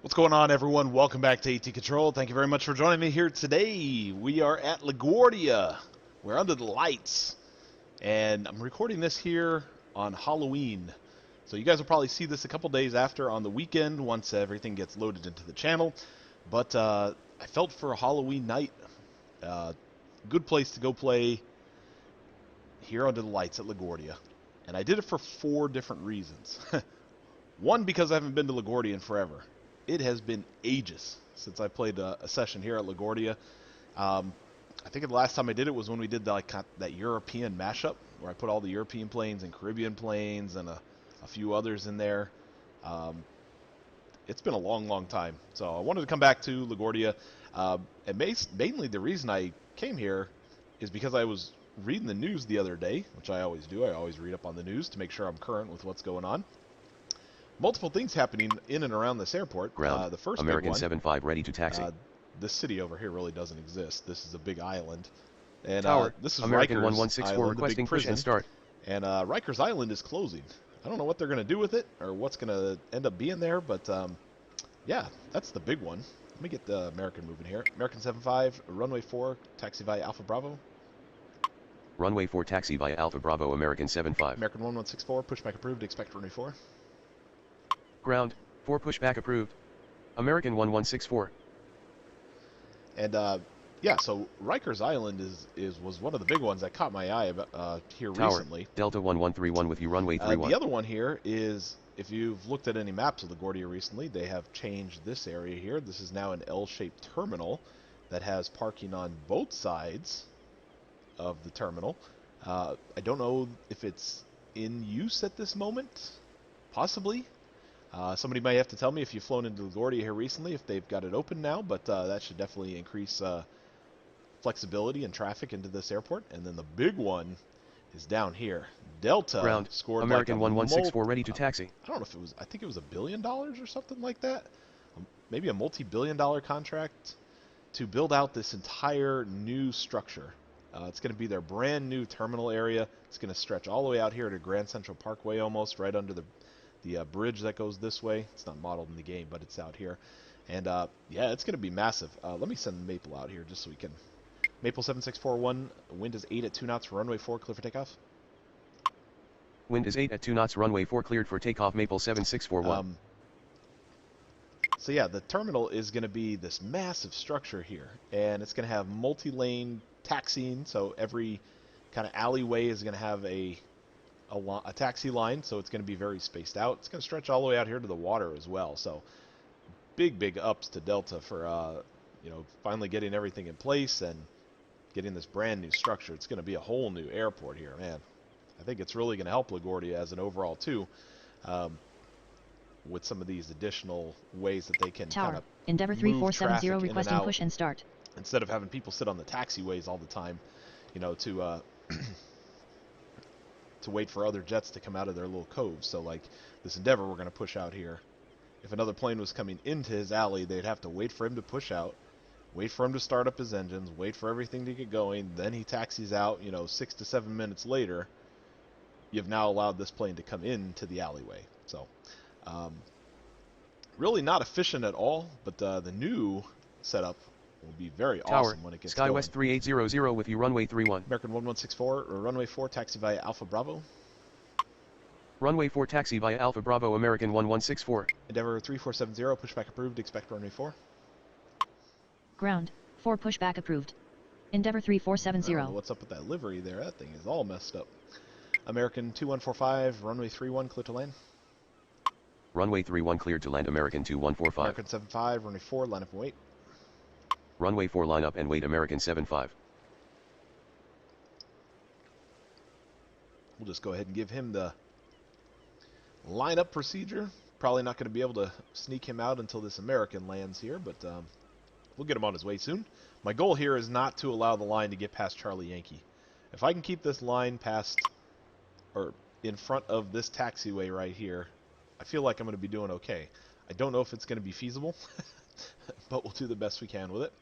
What's going on, everyone? Welcome back to ATControl. Thank you very much for joining me here today. We are at LaGuardia. We're under the lights. And I'm recording this here on Halloween. So you guys will probably see this a couple days after on the weekend once everything gets loaded into the channel. But I felt for a Halloween night, good place to go play here under the lights at LaGuardia. And I did it for 4 different reasons. One, because I haven't been to LaGuardia in forever. It has been ages since I played a session here at LaGuardia. I think the last time I did it was when we did that European mashup, where I put all the European planes and Caribbean planes and a few others in there. It's been a long, long time. So I wanted to come back to LaGuardia. And mainly the reason I came here is because I was reading the news the other day, which I always do. I always read up on the news to make sure I'm current with what's going on. Multiple things happening in and around this airport. Ground. The first American big one, 75 ready to taxi. this city over here really doesn't exist. This is a big island. And Tower. this is American Rikers 1164 Island, requesting the big push and prison. start. And Rikers Island is closing. I don't know what they're going to do with it or what's going to end up being there, but yeah, that's the big one. Let me get the American moving here. American 75, runway 4, taxi via Alpha Bravo. Runway 4 taxi via Alpha Bravo American 75. American 1164, pushback approved, expect runway 4. Ground. 4 pushback approved. American 1164. And yeah, so Rikers Island was one of the big ones that caught my eye here Tower. recently. Delta 1131 with you runway 31. The other one here is, if you've looked at any maps of LaGuardia recently, they have changed this area here. This is now an L-shaped terminal that has parking on both sides of the terminal. I don't know if it's in use at this moment. Possibly. Somebody might have to tell me if you've flown into LaGuardia here recently, if they've got it open now, but that should definitely increase flexibility and traffic into this airport. And then the big one is down here. Delta Ground. scored American like 1164 ready to taxi. I don't know if it was, I think it was $1 billion or something like that. Maybe a multi-billion-dollar contract to build out this entire new structure. It's going to be their brand new terminal area. It's going to stretch all the way out here to Grand Central Parkway almost, right under the bridge that goes this way. It's not modeled in the game, but it's out here. And yeah, it's going to be massive. Let me send Maple out here just so we can. Maple 7641, wind is 8 at 2 knots, runway 4, clear for takeoff. Wind is 8 at 2 knots, runway 4 cleared for takeoff, Maple 7641. So yeah, the terminal is going to be this massive structure here, and it's going to have multi-lane taxiing, so every kind of alleyway is going to have a taxi line, so it's going to be very spaced out. It's going to stretch all the way out here to the water as well. So big ups to Delta for finally getting everything in place and getting this brand new structure. It's going to be a whole new airport here, man. I think it's really going to help LaGuardia as an overall too, with some of these additional ways that they can kind of Endeavor 3470 requesting out, push and start. instead of having people sit on the taxiways all the time, to to wait for other jets to come out of their little coves. So like this Endeavor we're going to push out here. If another plane was coming into his alley, they'd have to wait for him to push out, wait for him to start up his engines, wait for everything to get going, then he taxis out, 6 to 7 minutes later. You've now allowed this plane to come into the alleyway. So really not efficient at all, but the new setup will be very Tower. awesome when it gets SkyWest going. 3800 with you runway 31. American 1164, or runway 4, taxi via Alpha Bravo. Runway 4 taxi via Alpha Bravo American 1164. Endeavor 3470, pushback approved, expect runway 4. Ground. 4 pushback approved. Endeavor 3470. I don't know what's up with that livery there. That thing is all messed up. American 2145, runway 31, clear to land. Runway 31 cleared to land American 2145. American 75, runway 4, line up and wait. Runway 4 line up and wait American 75. We'll just go ahead and give him the lineup procedure. Probably not going to be able to sneak him out until this American lands here, but we'll get him on his way soon. My goal here is not to allow the line to get past Charlie Yankee. If I can keep this line past, or in front of this taxiway right here, I feel like I'm going to be doing okay. I don't know if it's going to be feasible, but we'll do the best we can with it.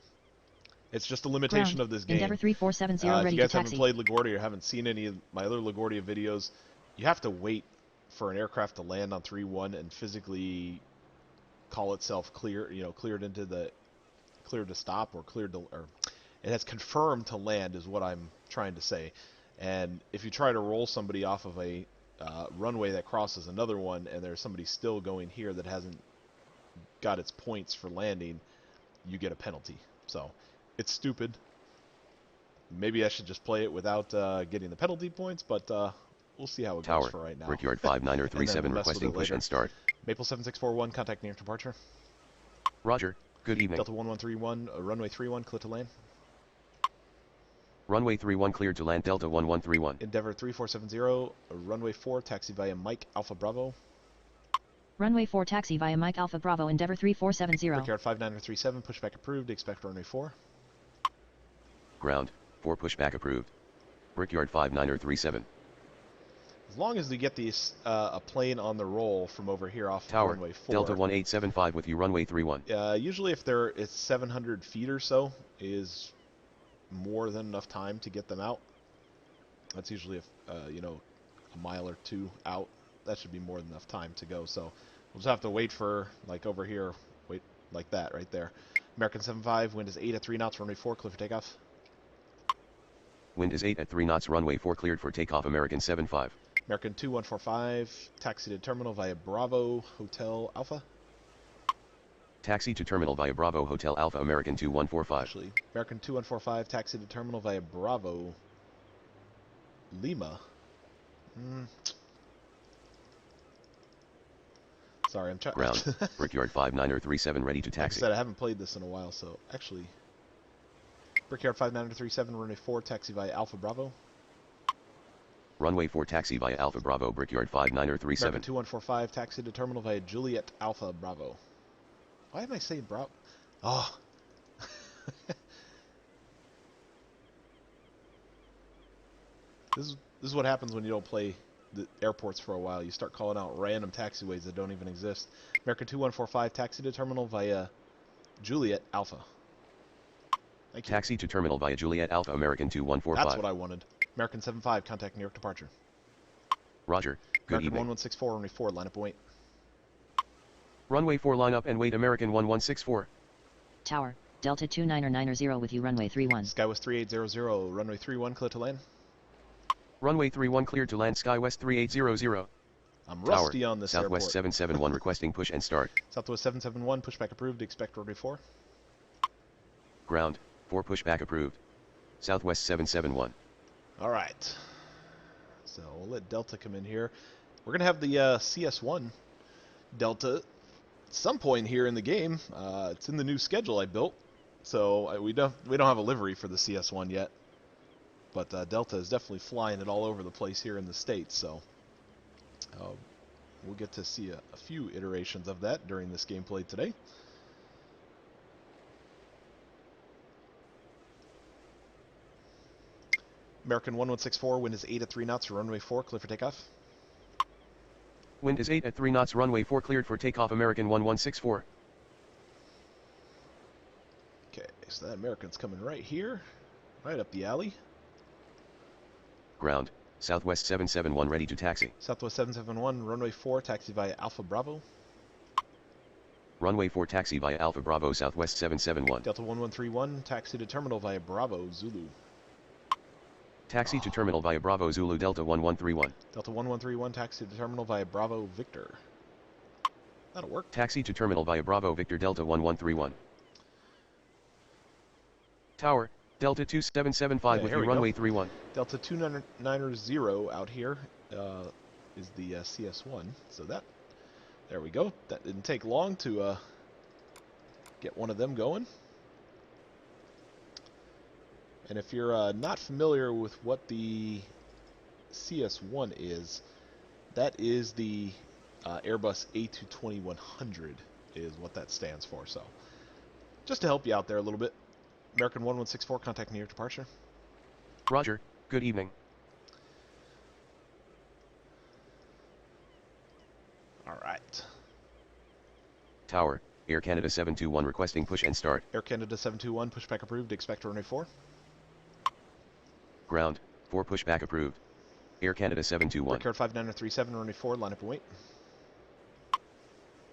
It's just a limitation Ground. of this game. Endeavor 3470 If ready you guys to haven't taxi. played LaGuardia or haven't seen any of my other LaGuardia videos, you have to wait for an aircraft to land on 3-1 and physically call itself clear, cleared to stop or it has confirmed to land is what I'm trying to say. And if you try to roll somebody off of a runway that crosses another one, and there's somebody still going here that hasn't got its points for landing, you get a penalty. So it's stupid. Maybe I should just play it without getting the penalty points, but we'll see how it goes for right now. Brickyard 59037 requesting push and start. Maple 7641, contact near departure. Roger, good evening. Delta 1131, runway 31, clear to land. Runway 31 cleared to land, Delta 1131. Endeavor 3470, runway 4, taxi via Mike Alpha Bravo. Runway 4 taxi via Mike Alpha Bravo, Endeavor 3470. Brickyard 59037, pushback approved, expect runway 4. Ground, 4 pushback approved. Brickyard 59037. As long as we get these a plane on the roll from over here off Tower, runway 4. Delta 1875 with you, runway 31. Usually if it's 700 feet or so is more than enough time to get them out. That's usually a mile or two out. That should be more than enough time to go. So we'll just have to wait for, like over here, wait like that right there. American 75, wind is 8 at 3 knots, runway 4, clear for takeoff. Wind is 8 at 3 knots, runway 4 cleared for takeoff, American 75. American 2145, taxi to terminal via Bravo Hotel Alpha. Taxi to terminal via Bravo Hotel Alpha, American 2145. Actually, American 2145, taxi to terminal via Bravo Lima. Sorry, I'm trying. Ground, Brickyard 59037 ready to Like I taxi. said, I haven't played this in a while, so actually, Brickyard 59037, runway 4, taxi via Alpha Bravo. Runway 4 taxi via Alpha Bravo, Brickyard 59037. American 2145, taxi to terminal via Juliet Alpha Bravo. Why am I saying Bravo? Oh. This is what happens when you don't play the airports for a while. You start calling out random taxiways that don't even exist. American 2145, taxi to terminal via Juliet Alpha. Thank you. Taxi to terminal via Juliet Alpha, American 2145. That's what I wanted. American 75, contact New York departure. Roger, good American evening. 1164, runway 4, line up and wait. Runway 4 line up and wait, American 1164. Tower, Delta 2990 with you, runway 31. Skywest 3800, runway 31, clear to land. Runway 31 cleared to land, Skywest 3800. I'm rusty on this Southwest airport. 771 requesting push and start. Southwest 771, pushback approved, expect runway 4. Ground, 4 pushback approved. Southwest 771. Alright. So we'll let Delta come in here. We're going to have the CS1 Delta at some point here in the game. It's in the new schedule I built. So we don't have a livery for the CS1 yet. But Delta is definitely flying it all over the place here in the States. So we'll get to see a few iterations of that during this gameplay today. American 1164, wind is 8 at 3 knots, runway 4, clear for takeoff. Wind is 8 at 3 knots, runway 4 cleared for takeoff, American 1164. Okay, so that American's coming right here, right up the alley. Ground, Southwest 771 ready to taxi. Southwest 771, runway 4, taxi via Alpha Bravo. Runway 4 taxi via Alpha Bravo, Southwest 771. Delta 1131, taxi to terminal via Bravo Zulu. Taxi to terminal via Bravo Zulu, Delta 1131. Delta 1131, taxi to terminal via Bravo Victor. That'll work. Taxi to terminal via Bravo Victor, Delta 1131. Tower, Delta 2775 with you, runway 31. Delta 2990 out here is the CS1. So there we go. That didn't take long to get one of them going. And if you're not familiar with what the CS1 is, that is the Airbus A220-100 is what that stands for. So just to help you out there a little bit. American 1164, contact New York departure. Roger, good evening. All right. Tower, Air Canada 721 requesting push and start. Air Canada 721, pushback approved, expect runway 4. Ground, 4 pushback approved. Air Canada 721. Brickyard 59037, runway 4, line up and wait.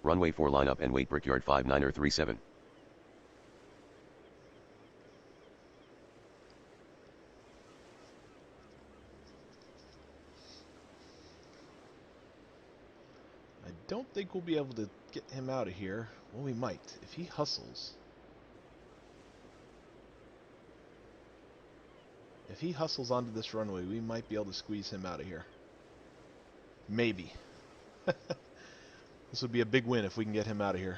Runway 4 line up and wait Brickyard 5937. I don't think we'll be able to get him out of here. Well, we might. If he hustles. If he hustles onto this runway, we might be able to squeeze him out of here. Maybe. This would be a big win if we can get him out of here.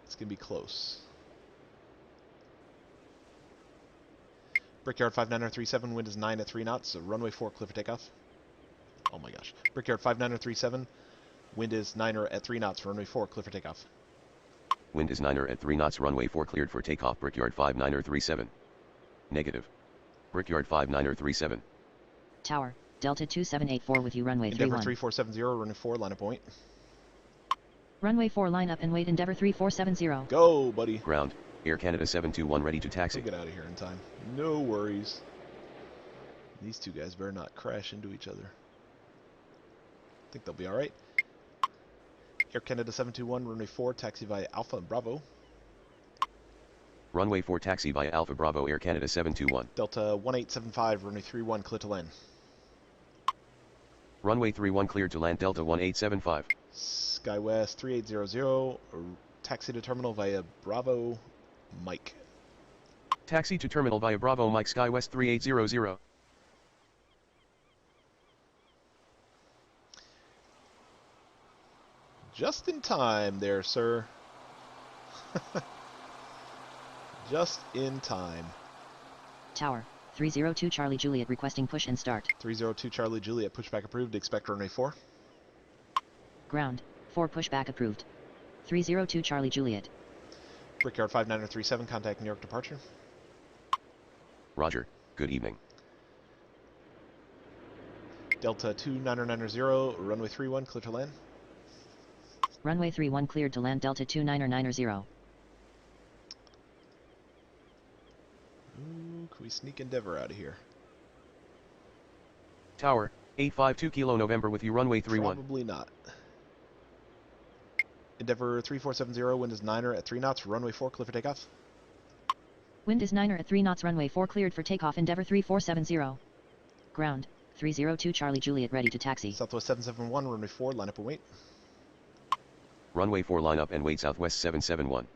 It's going to be close. Brickyard 5937, wind is 9 at 3 knots, so runway 4, clear for takeoff. Oh my gosh. Brickyard 5937, wind is 9 at 3 knots, runway 4, clear for takeoff. Wind is 9 at 3 knots, runway 4 cleared for takeoff, Brickyard 5937. Negative. Brickyard 5937. Tower, Delta 2784 with you, runway Endeavour 31. 3470, runway 4, line up and wait. Runway 4 line up and wait, Endeavour 3470. Go, buddy. Ground, Air Canada 721 ready to taxi. We'll get out of here in time. No worries. These two guys better not crash into each other. I think they'll be alright. Air Canada 721, runway 4, taxi via Alpha and Bravo. Runway 4 taxi via Alpha Bravo, Air Canada 721. Delta 1875, runway 31, clear to land. Runway 31 cleared to land, Delta 1875. SkyWest 3800, taxi to terminal via Bravo, Mike. Taxi to terminal via Bravo Mike, SkyWest 3800. Just in time there, sir. Just in time. Tower, 302 Charlie Juliet requesting push and start. 302 Charlie Juliet, pushback approved, expect runway 4. Ground, 4 pushback approved. 302 Charlie Juliet. Brickyard 5937, contact New York departure. Roger, good evening. Delta 2990, runway 31, clear to land. Runway 31 cleared to land, Delta 2990. Ooh, can we sneak Endeavour out of here? Tower, 852 Kilo November with you, runway 31. Probably not. Endeavour 3470, wind is 9 at 3 knots, runway 4, clear for takeoff. Wind is 9 at 3 knots, runway 4 cleared for takeoff, Endeavour 3470. Ground, 302 Charlie Juliet ready to taxi. Southwest 771, runway 4, line up and wait. Runway 4 line up and wait, Southwest 771.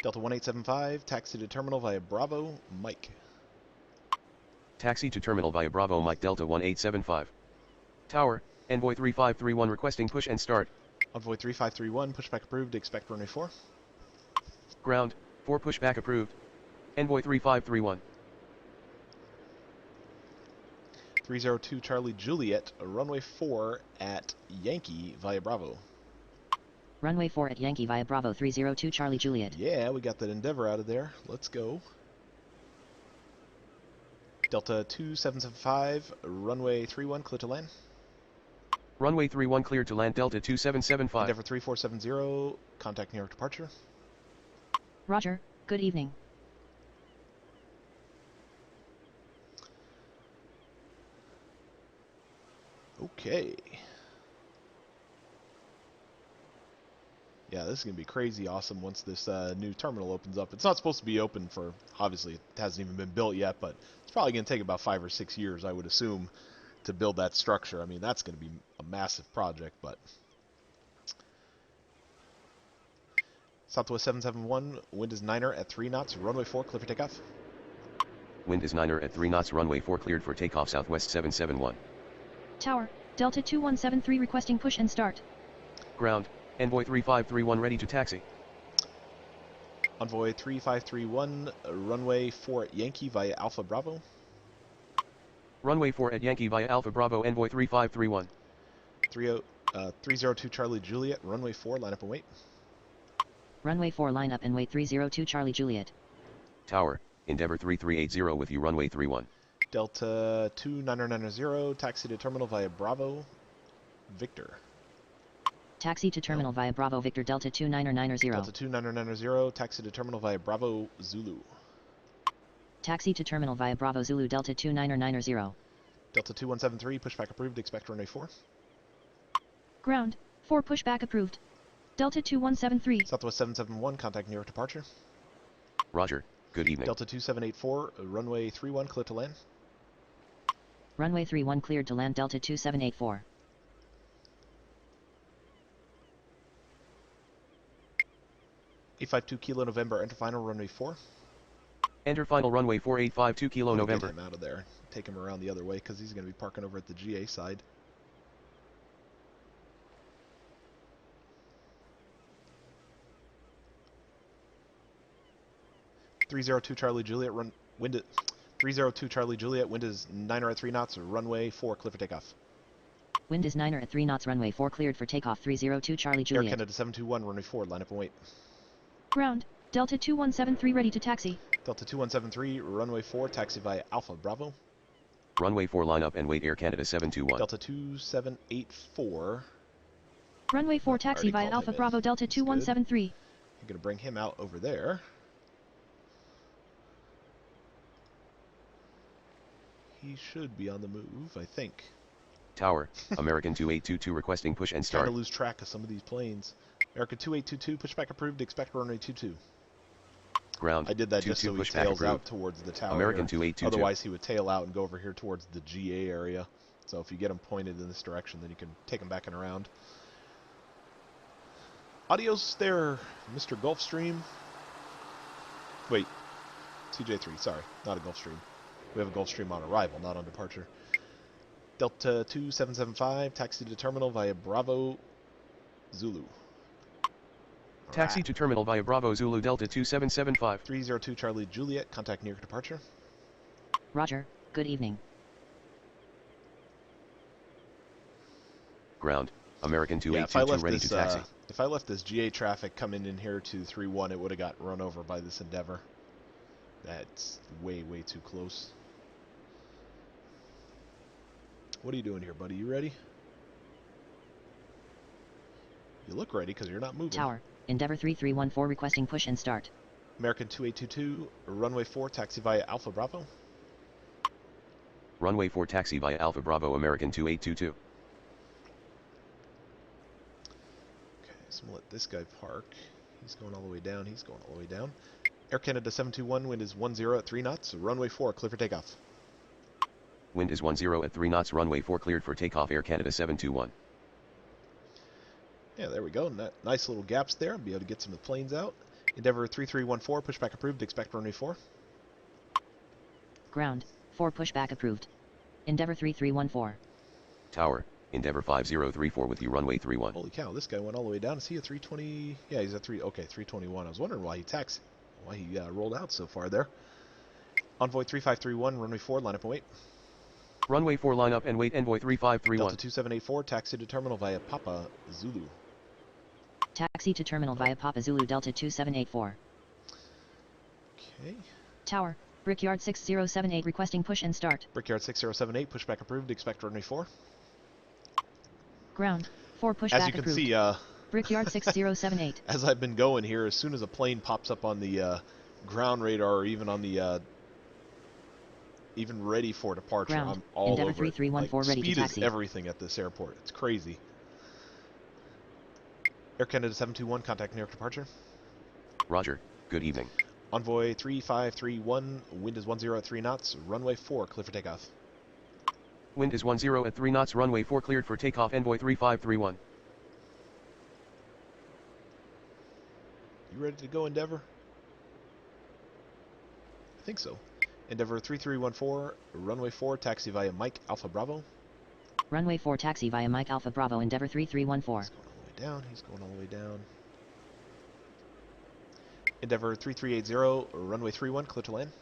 Delta 1875, taxi to terminal via Bravo, Mike. Taxi to terminal via Bravo Mike, Delta 1875. Tower, Envoy 3531 requesting push and start. Envoy 3531, pushback approved, expect runway 4. Ground, 4 pushback approved. Envoy 3531. 302 Charlie Juliet, runway 4 at Yankee via Bravo. Runway 4 at Yankee via Bravo, 302 Charlie Juliet. Yeah, we got that Endeavour out of there. Let's go. Delta 2775, runway 31, clear to land. Runway 31 cleared to land, Delta 2775. Endeavour 3470, contact New York departure. Roger, good evening. Okay. Yeah, this is going to be crazy awesome once this new terminal opens up. It's not supposed to be open for, obviously, it hasn't even been built yet, but it's probably going to take about 5 or 6 years, I would assume, to build that structure. I mean, that's going to be a massive project, but... Southwest 771, wind is 9 at 3 knots, runway 4, clear for takeoff. Wind is 9 at 3 knots, runway 4 cleared for takeoff, Southwest 771. Tower, Delta 2173 requesting push and start. Ground, Envoy 3531 ready to taxi. Envoy 3531, runway 4 at Yankee via Alpha Bravo. Runway 4 at Yankee via Alpha Bravo, Envoy 3531. 302 Charlie Juliet, runway 4, line up and wait. Runway 4 line up and wait, 302 Charlie Juliet. Tower, Endeavour 3380 with you, runway 31. Delta 2990, taxi to terminal via Bravo, Victor. Taxi to terminal via Bravo Victor, Delta 2990. Delta 2990, taxi to terminal via Bravo Zulu. Taxi to terminal via Bravo Zulu, Delta 2990. Delta 2173, pushback approved, expect runway 4. Ground, 4 pushback approved. Delta 2173. Southwest 771, contact New York departure. Roger, good evening. Delta 2784, runway 31, clear to land. Runway 31 cleared to land Delta 2784. $852 Kilo November, enter final runway 4. Enter final runway 4852 Kilo I'm gonna November. Get him out of there. Take him around the other way because he's going to be parking over at the GA side. (302 Charlie Juliet, run wind at 302 Charlie Juliet, wind is 9 at 3 knots, runway 4, clear for takeoff. Wind is 9 at 3 knots, runway 4 cleared for takeoff. 302 Charlie Air Juliet. Canada 721, runway 4, line up and wait. Ground, Delta 2173 ready to taxi. Delta 2173, runway 4, taxi via Alpha Bravo. Runway 4 line up and wait Air Canada 721. Delta 2784. Runway 4 taxi Already via called Alpha him in. Bravo Delta That's good. 2173. I'm going to bring him out over there. He should be on the move, I think. Tower, American 2822 requesting push and Trying start. to lose track of some of these planes. America 2822, pushback approved, expect runway 22. Ground, I did that just 22 so he pushback tails out approved. towards the tower. American here. 2822. Otherwise, he would tail out and go over here towards the GA area. So if you get him pointed in this direction, then you can take him back and around. Adios there, Mr. Gulfstream. Wait, CJ3, sorry, not a Gulfstream. We have a Gulfstream on arrival, not on departure. Delta 2775, taxi to terminal via Bravo Zulu. Taxi to terminal via Bravo Zulu Delta 2775. 302 Charlie Juliet, contact New York departure. Roger, good evening. Ground, American Yeah, if I 2822 left ready this, to taxi. if I left this GA traffic coming in here to 31, it would have got run over by this Endeavor. That's way, way too close. What are you doing here, buddy? You ready? You look ready because you're not moving. Tower, Endeavor 3314 requesting push and start. American 2822, runway 4, taxi via Alpha Bravo. Runway 4 taxi via Alpha Bravo American 2822. Okay, so we'll let this guy park. He's going all the way down. He's going all the way down. Air Canada 721, wind is 10 at 3 knots. Runway 4, clear for takeoff. Wind is 10 at 3 knots. Runway 4 cleared for takeoff. Air Canada 721. Yeah, there we go. Nice little gaps there. I'll be able to get some of the planes out. Endeavor 3314, pushback approved. Expect runway 4. Ground, 4 pushback approved. Endeavor 3314. Tower, Endeavor 5034 with you runway 31. Holy cow, this guy went all the way down. Is he at 320? Yeah, he's at 321. I was wondering why he rolled out so far there. Envoy 3531, runway 4, line up and wait. Runway 4 line up and wait Envoy 3531. Delta 2784, taxi to terminal via Papa Zulu. Taxi to terminal via Papa Zulu Delta 2784. Okay. Tower, Brickyard 6078 requesting push and start. Brickyard 6078, pushback approved. Expect runway 4. Ground, 4 pushback As you can approved. see, Brickyard 6078. as I've been going here, as soon as a plane pops up on the ground radar or even on the even ready for departure, Ground, I'm all Endeavor over it. 3314 Like, ready to speed taxi. is everything at this airport. It's crazy. Air Canada 721, contact New York departure. Roger, good evening. Envoy 3531, wind is 10 at 3 knots, runway 4, clear for takeoff. Wind is 10 at 3 knots. Runway 4 cleared for takeoff. Envoy 3531. You ready to go, Endeavor? I think so. Endeavor 3314, runway 4, taxi via Mike Alpha Bravo. Runway 4 taxi via Mike Alpha Bravo Endeavor 3314. He's going all the way down. He's going all the way down. Endeavor 3380, runway 31, clear to land.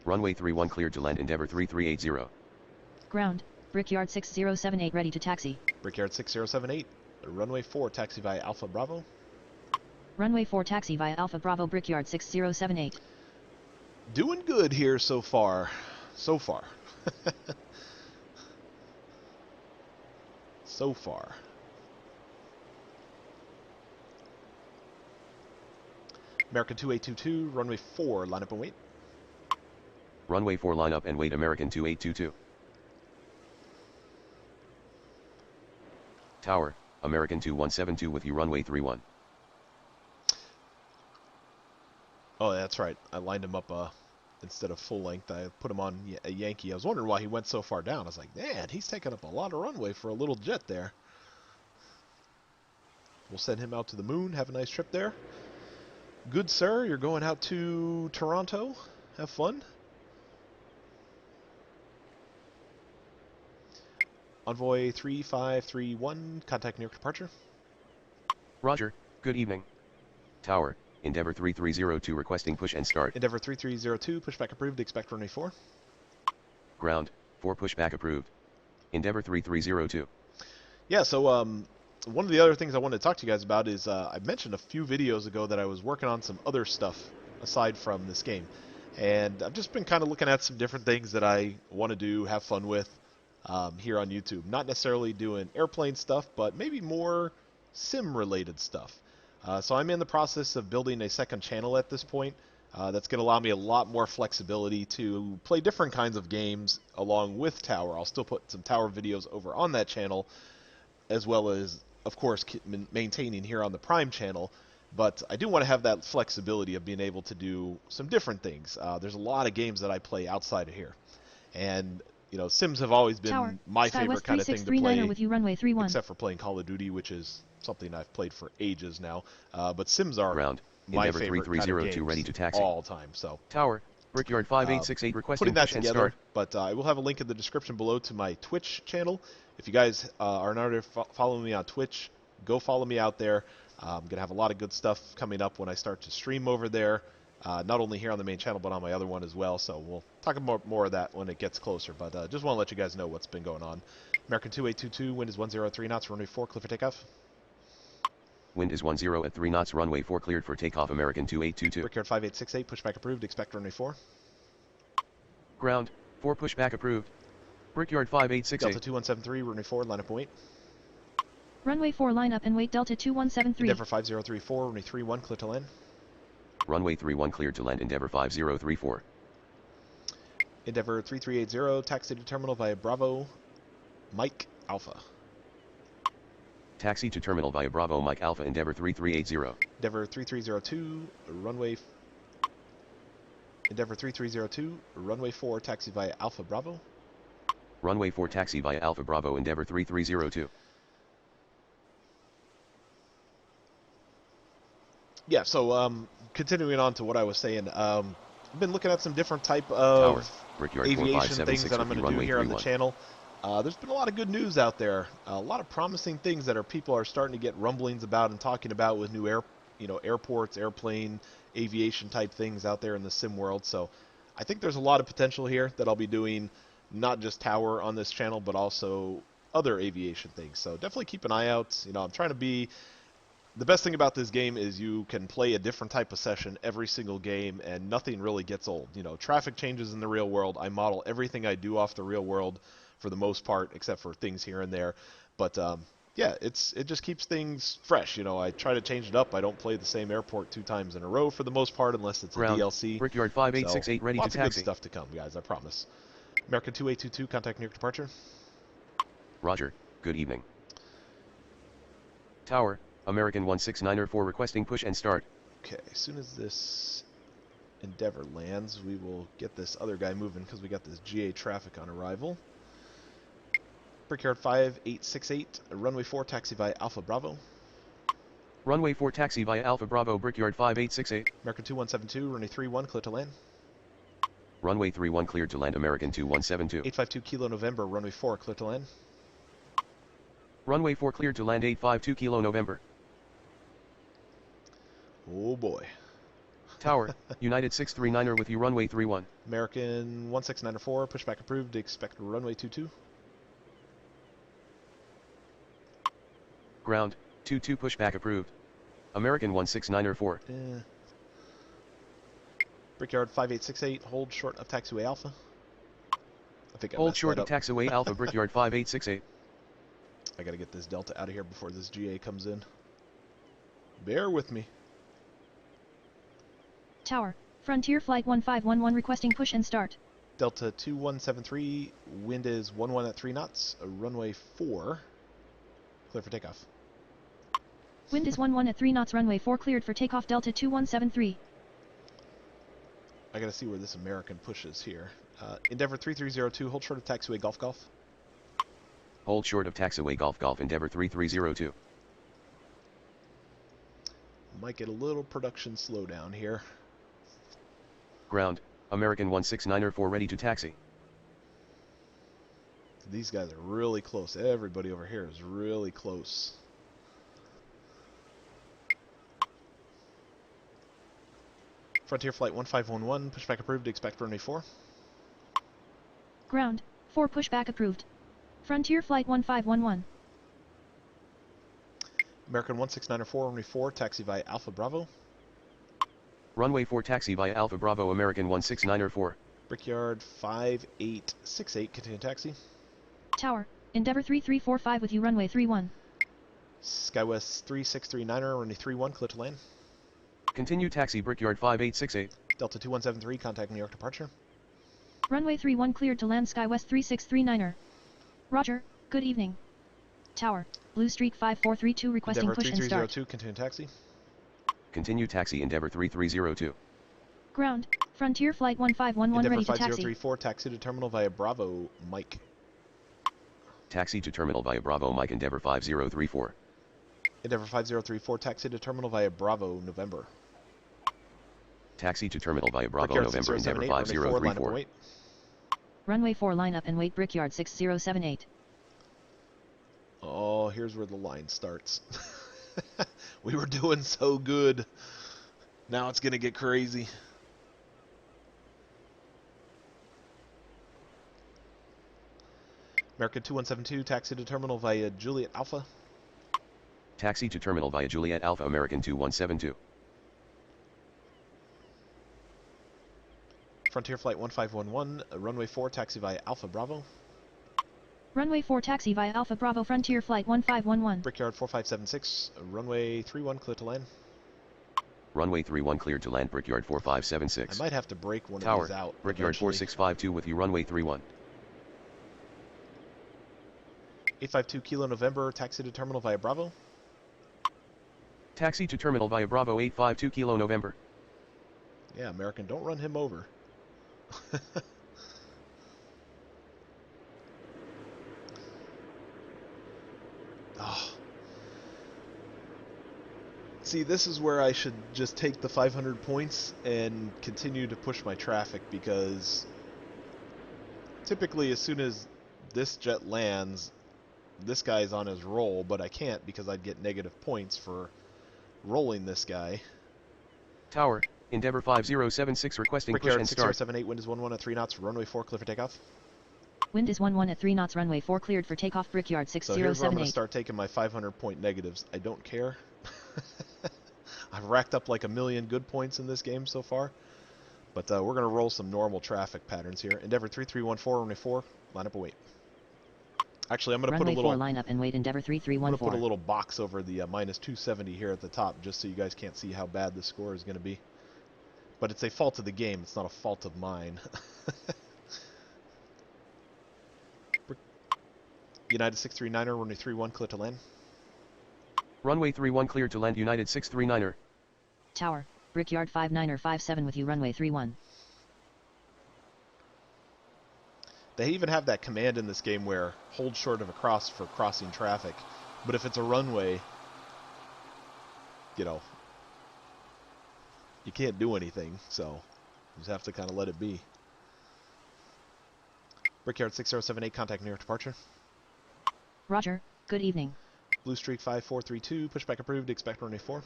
Runway 31 cleared to land. Endeavor 3380. Ground, Brickyard 6078 ready to taxi. Brickyard 6078, runway 4, taxi via Alpha Bravo. Runway 4 taxi via Alpha Bravo Brickyard 6078. Doing good here so far. So far. So far. American 2822, runway 4, line up and wait. Runway 4 line up and wait American 2822. Tower, American 2172 with you runway 31. Oh, that's right. I lined him up instead of full length. I put him on a Yankee. I was wondering why he went so far down. I was like, man, he's taking up a lot of runway for a little jet there. We'll send him out to the moon. Have a nice trip there. Good sir, you're going out to Toronto. Have fun. Envoy 3531, contact New York departure. Roger, good evening. Tower, Endeavour 3302 requesting push and start. Endeavour 3302, pushback approved, expect runway 4. Ground, 4 pushback approved. Endeavour 3302. Yeah, so one of the other things I wanted to talk to you guys about is I mentioned a few videos ago that I was working on some other stuff aside from this game. And I've just been kind of looking at some different things that I want to do, have fun with here on YouTube. Not necessarily doing airplane stuff, but maybe more sim-related stuff. So I'm in the process of building a second channel at this point. That's going to allow me a lot more flexibility to play different kinds of games along with Tower. I'll still put some Tower videos over on that channel, as well as, of course, maintaining here on the Prime channel. But I do want to have that flexibility of being able to do some different things. There's a lot of games that I play outside of here. And, you know, Sims have always been Tower, my Sky favorite West kind of thing to 3639 play, with you runway 31. except for playing Call of Duty, which is something I've played for ages now. But Sims are Ground, my Endeavour favorite kind of 3302 games ready to taxi. all time. So Tower, Brickyard 5868 requesting putting that push and together, start. but I will have a link in the description below to my Twitch channel. If you guys are not already following me on Twitch, go follow me out there. I'm going to have a lot of good stuff coming up when I start to stream over there, not only here on the main channel, but on my other one as well. So we'll talk about more of that when it gets closer, but just want to let you guys know what's been going on. American 2822, wind is 103 knots, runway 4, clear for takeoff. Wind is 10 at 3 knots, runway 4 cleared for takeoff, American 2822. Brickyard 5868, pushback approved, expect runway 4. Ground, 4 pushback approved. Brickyard 5868. Delta 2173, runway 4, line up and wait. Runway 4 line up and wait Delta 2173. Endeavour 5034, runway 31, clear to land. Runway 31 cleared to land, Endeavour 5034. Endeavour 3380, taxi to terminal via Bravo, Mike Alpha. Taxi to terminal via Bravo Mike Alpha, Endeavour 3380. Endeavour 3302, runway... Endeavour 3302, runway 4, taxi via Alpha Bravo. Runway 4 taxi via Alpha Bravo, Endeavour 3302. Yeah, so continuing on to what I was saying, I've been looking at some different type of Tower, Brickyard aviation things 4576 that I'm with going to do runway here on the 31. channel. There's been a lot of good news out there, a lot of promising things that people are starting to get rumblings about and talking about with new airports, airplane, aviation type things out there in the sim world. So I think there's a lot of potential here that I'll be doing, not just Tower on this channel, but also other aviation things. So definitely keep an eye out. You know, I'm trying to be... The best thing about this game is you can play a different type of session every single game, and nothing really gets old. You know, traffic changes in the real world. I model everything I do off the real world for the most part, except for things here and there. But yeah, it just keeps things fresh. You know, I try to change it up. I don't play the same airport 2 times in a row for the most part, unless it's a Ground, DLC. Brickyard 5868 So, ready to lots of good taxi. stuff to come, guys. I promise. American 2822, contact New York departure. Roger, good evening. Tower, American 16904 requesting push and start. Okay, as soon as this Endeavour lands, we will get this other guy moving because we got this GA traffic on arrival. Brickyard 5868, runway 4, taxi via Alpha Bravo. Runway 4 taxi via Alpha Bravo, Brickyard 5868. American 2172, runway 31, clear to land. Runway 31 cleared to land, American 2172. 852 Kilo November, runway 4, clear to land. Runway 4 cleared to land, 852 Kilo November. Oh boy. Tower, United 639er with you, runway 31. American 16904, pushback approved, expect runway 22. Ground, 22 pushback approved. American 16904. Brickyard 5868, hold short of taxiway Alpha. I think I Hold messed short that of up. taxiway Alpha, Brickyard 5868. I gotta get this Delta out of here before this GA comes in. Bear with me. Tower, Frontier Flight 1511 requesting push and start. Delta 2173, wind is 11 at 3 knots, runway 4. clear for takeoff. Wind is 11 at 3 knots, runway 4 cleared for takeoff, Delta 2173. I gotta see where this American pushes here. Endeavor 3302, hold short of taxiway Golf Golf. Hold short of taxiway Golf Golf Endeavor 3302. Might get a little production slowdown here. Ground, American 169er ready to taxi. These guys are really close. Everybody over here is really close. Frontier Flight 1511, pushback approved, expect runway 4. Ground, 4 pushback approved. Frontier Flight 1511. American 16904, runway 4, taxi via Alpha Bravo. Runway 4 taxi via Alpha Bravo American 169er. Brickyard 5868, continue taxi. Tower, Endeavor 3345 with you, runway 31. SkyWest 3639er, runway 31, clear to land. Continue taxi Brickyard 5868. Delta 2173, contact New York departure. Runway 31 cleared to land, SkyWest 3639er. Roger, good evening. Tower, Blue Streak 5432 requesting Endeavor push and start. 3302, continue taxi. Continue taxi Endeavor 3302. Ground, Frontier Flight 1511 Endeavor ready to taxi. 5034, taxi to terminal via Bravo, Mike. Taxi to terminal via Bravo Mike Endeavor 5034. Endeavor 5034, taxi to terminal via Bravo, November. Taxi to terminal via Bravo Brickyard November Endeavor 6078, runway 4, line up and 5034. wait. Runway 4 line up and wait, Brickyard 6078. Oh, here's where the line starts. We were doing so good. Now it's going to get crazy. American 2172, taxi to terminal via Juliet Alpha. Taxi to terminal via Juliet Alpha American 2172. Frontier Flight 1511, runway 4, taxi via Alpha Bravo. Runway 4 taxi via Alpha Bravo Frontier Flight 1511. Brickyard 4576, runway 31, clear to land. Runway 31 cleared to land Brickyard I 4576. might have to break one Tower, of these out. Brickyard eventually. 4652 with you runway 31. 852 Kilo November, taxi to terminal via Bravo. Taxi to terminal via Bravo 852 Kilo November. Yeah, American, don't run him over. Oh. See, this is where I should just take the 500 points and continue to push my traffic, because typically as soon as this jet lands, this guy's on his roll, but I can't because I'd get negative points for rolling this guy. Tower, Endeavor 5076 requesting push Brickyard and start. 6078, wind is 11 at 3 knots, runway 4, clear for takeoff. Wind is 11 at 3 knots, runway 4 cleared for takeoff, Brickyard So here's where I'm going 6078. to start taking my 500 point negatives. I don't care. I've racked up like 1,000,000 good points in this game so far. But we're going to roll some normal traffic patterns here. Endeavor 3314, runway 4, line up and wait. Actually, I'm going to put a Runway little 4 line up and wait, Endeavor I'm going to put a 3314. little box over the minus 270 here at the top, just so you guys can't see how bad the score is going to be. But it's a fault of the game. It's not a fault of mine. United 639er, runway 31, clear to land. Runway 31 cleared to land United 639er. Tower, Brickyard 5957 with you, runway 31. They even have that command in this game where hold short of a cross for crossing traffic. But if it's a runway, you know, you can't do anything, so you just have to kind of let it be. Brickyard 6078, contact New York departure. Roger, good evening. Blue Streak 5432, pushback approved, expect runway 4.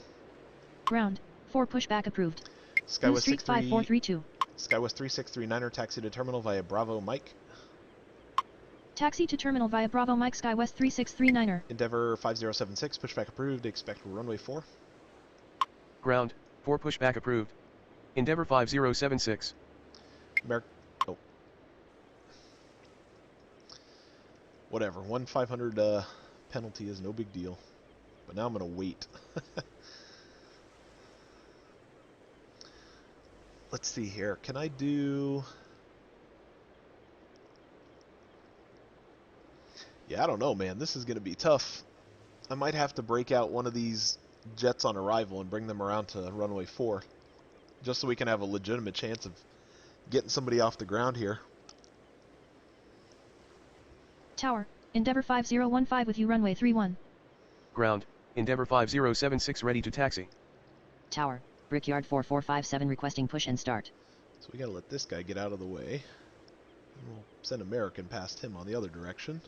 Ground, 4 pushback approved. Blue Skywest Streak 5432. Skywest 3639er, taxi to terminal via Bravo Mike. Taxi to terminal via Bravo Mike, Skywest 3639er. Endeavor 5076, pushback approved, expect runway 4. Ground, 4 pushback approved. Endeavor 5076. Oh. Whatever, 1,500 penalty is no big deal. But now I'm going to wait. Let's see here. Can I do... Yeah, I don't know, man. This is going to be tough. I might have to break out one of these jets on arrival and bring them around to runway 4, just so we can have a legitimate chance of getting somebody off the ground here. Tower, Endeavour 5015 with you runway 31. Ground, Endeavour 5076 ready to taxi. Tower, Brickyard 4457 requesting push and start. So we gotta let this guy get out of the way. And we'll send American past him on the other direction.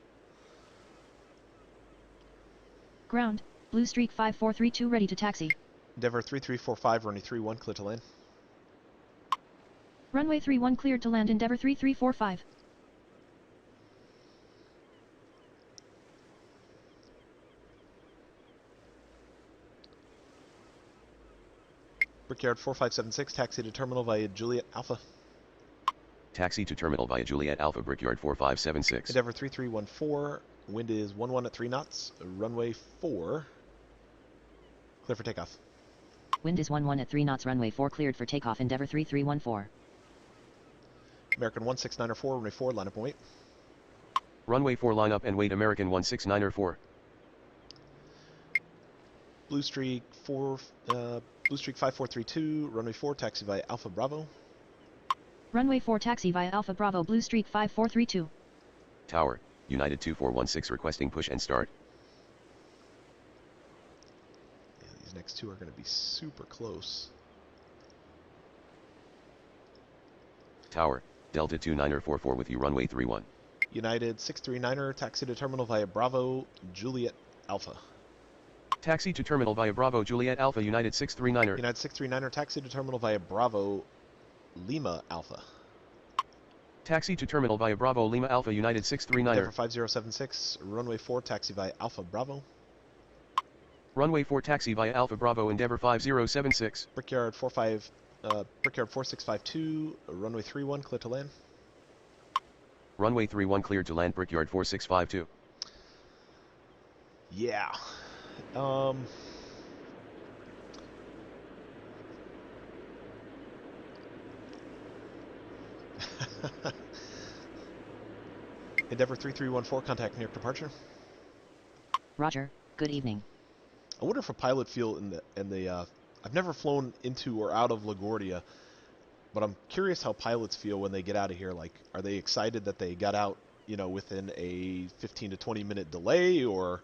Ground, Blue Streak 5432 ready to taxi. Endeavour 3345, runway 31, clear to land. Runway 31 cleared to land Endeavour 3345. Brickyard 4576, taxi to terminal via Juliet Alpha. Taxi to terminal via Juliet Alpha Brickyard 4576. Endeavour 3314, wind is 11 at 3 knots, runway 4, clear for takeoff. Wind is 11 at 3 knots runway 4 cleared for takeoff Endeavour 3314. American 16904, runway 4, line up and wait. Runway 4 line up and wait American 16904. Blue Streak 5432, runway 4, taxi via Alpha Bravo. Runway 4 taxi via Alpha Bravo Blue Streak 5432. Tower, United 2416 requesting push and start. Yeah, these next two are going to be super close. Tower, Delta 2944 with you runway 31. United 639er, taxi to terminal via Bravo Juliet Alpha. Taxi to terminal via Bravo Juliet Alpha United 639er. United 639er, taxi to terminal via Bravo Lima Alpha. Taxi to terminal via Bravo Lima Alpha United 639er. Endeavour 5076, runway 4, taxi via Alpha Bravo. Runway 4 taxi via Alpha Bravo Endeavour 5076. Brickyard 4652, runway 31, clear to land. Runway 31 cleared to land Brickyard 4652. Yeah. Endeavour 3314, contact New York departure. Roger, good evening. I wonder if a pilot feel in the I've never flown into or out of LaGuardia, but I'm curious how pilots feel when they get out of here. Like, are they excited that they got out, you know, within a 15 to 20 minute delay, or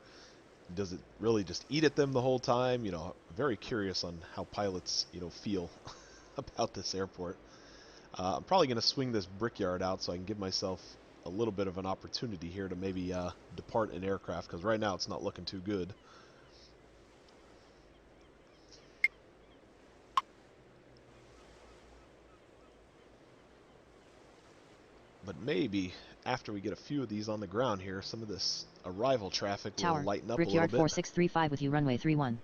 does it really just eat at them the whole time? You know, very curious on how pilots, you know, feel about this airport. I'm probably going to swing this Brickyard out so I can give myself a little bit of an opportunity here to maybe depart an aircraft, because right now it's not looking too good. But maybe after we get a few of these on the ground here, some of this arrival traffic Tower, will lighten up Brickyard a little bit. 4635 with you runway 31.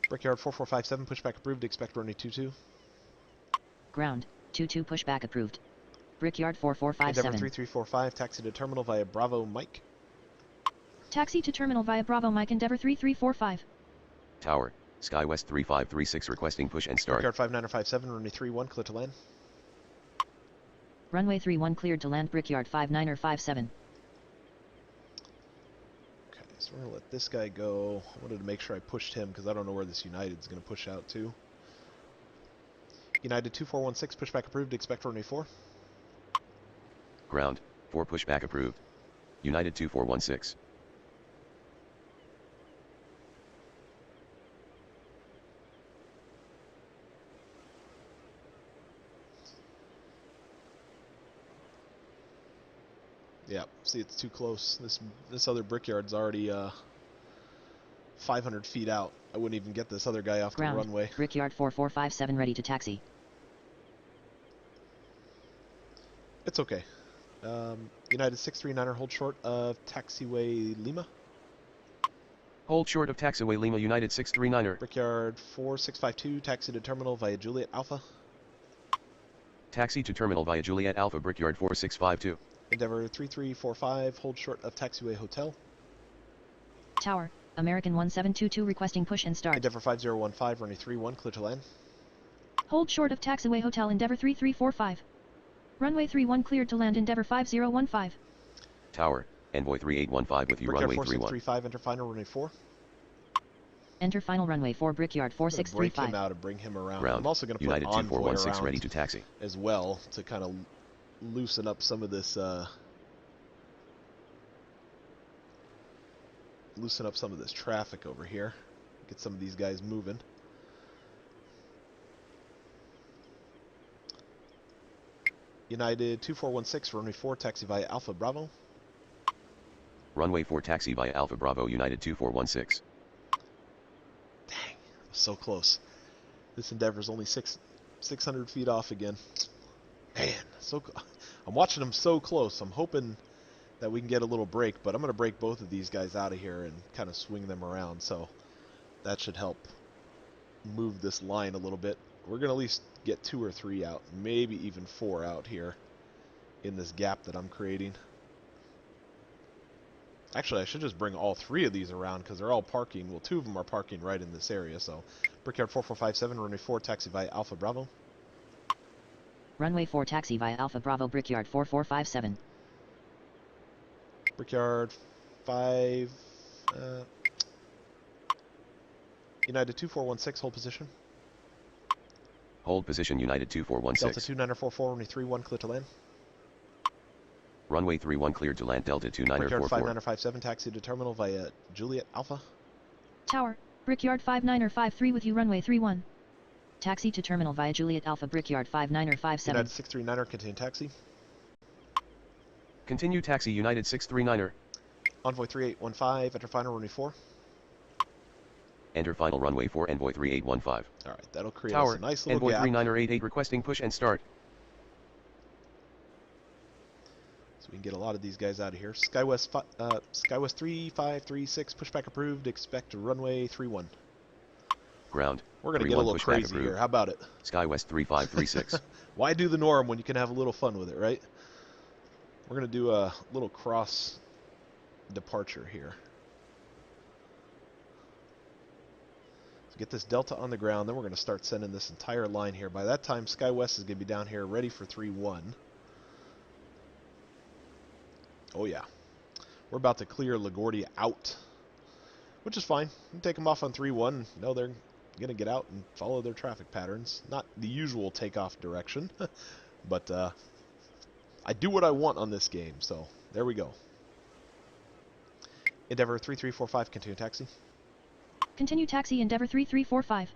Brickyard 4457, pushback approved, expect runway 22. Ground, 22 pushback approved. Brickyard Endeavour 4457. 3345, taxi to terminal via Bravo Mike. Taxi to terminal via Bravo Mike Endeavour 3345. Tower, SkyWest 3536 requesting push and start. Brickyard 5957, runway 31, clear to land. Runway 31 cleared to land Brickyard 5957. Okay, so we're going to let this guy go. I wanted to make sure I pushed him because I don't know where this United's going to push out to. United 2416, pushback approved, expect runway 4. Ground, 4 pushback approved. United 2416. Yeah, see, it's too close. This other Brickyard's already 500 feet out. I wouldn't even get this other guy off Ground, the runway. Brickyard 4457 ready to taxi. It's okay. United 639er, hold short of taxiway Lima. Hold short of taxiway Lima United 639er. Brickyard 4652, taxi to terminal via Juliet Alpha. Taxi to terminal via Juliet Alpha Brickyard 4652. Endeavour 3345, hold short of taxiway Hotel. Tower, American 1722 requesting push and start. Endeavour 5015, runway 31, clear to land. Hold short of taxiway Hotel Endeavour 3345. Runway 31 cleared to land Endeavour 5015. Tower, Envoy 3815 with you Brickyard runway 31. 4635, enter final runway 4. Enter final runway 4 Brickyard I'm going to break him 4635. out and bring him around. Ground. I'm also going to put United Envoy 2416 around ready to taxi. as well to kind of loosen up some of this traffic over here. Get some of these guys moving. United 2416, runway 4, taxi via Alpha Bravo. Runway 4 taxi via Alpha Bravo United 2416. Dang, so close. This Endeavor's only 600 feet off again. Man, I'm watching them so close. I'm hoping that we can get a little break, but I'm going to break both of these guys out of here and kind of swing them around, so that should help move this line a little bit. We're going to at least get 2 or 3 out, maybe even 4 out here in this gap that I'm creating. Actually, I should just bring all 3 of these around because they're all parking. Well, 2 of them are parking right in this area, so Brickyard 4457, runway 4, taxi via Alpha Bravo. Runway 4 taxi via Alpha Bravo Brickyard 4457. Brickyard 5, United 2416, hold position. Hold position United Delta 2416. 2944, runway 31, clear to land. Runway 31 cleared to land Delta Brickyard 2944. 5957, taxi to terminal via Juliet Alpha. Tower, Brickyard 5953 with you runway 31. Taxi to terminal via Juliet Alpha Brickyard 5957. United 639er, continue taxi. Continue taxi United 639er. Envoy 3815, enter final runway 4. Enter final runway 4 Envoy 3815. Alright, that'll create us Tower, a nice little Envoy gap. 39er88 requesting push and start. So we can get a lot of these guys out of here. Skywest 3536, pushback approved, expect runway 31. Ground. We're going to get a little pushback crazy approved. here. How about it? Skywest 3536. Why do the norm when you can have a little fun with it, right? We're going to do a little cross departure here. So get this Delta on the ground, then we're going to start sending this entire line here. By that time, Skywest is going to be down here ready for 3-1. Oh yeah. We're about to clear LaGuardia out, which is fine. We can take them off on 3-1. You know, they're going to get out and follow their traffic patterns. Not the usual takeoff direction, but I do what I want on this game, so there we go. Endeavor 3345, continue taxi. Continue taxi Endeavor 3345.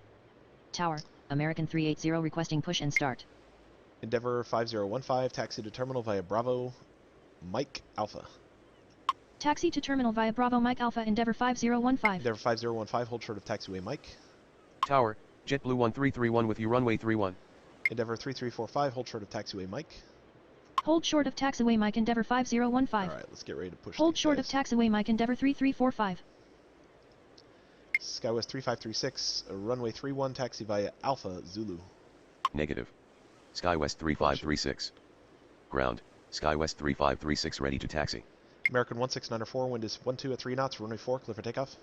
Tower, American 380 requesting push and start. Endeavor 5015, taxi to terminal via Bravo Mike Alpha. Taxi to terminal via Bravo Mike Alpha Endeavor 5015. Endeavor 5015, hold short of taxiway Mike. Tower, JetBlue 1331 with you runway 31. Endeavor 3345, hold short of taxiway Mike. Hold short of taxiway Mike Endeavor 5015. Alright, let's get ready to push Hold these short guys. of taxiway Mike Endeavor 3345. Skywest 3536, runway 31, taxi via Alpha Zulu. Negative. Skywest 3536. Ground. Skywest 3536 ready to taxi. American 1694, wind is 12 at 3 knots, runway 4, clear for takeoff.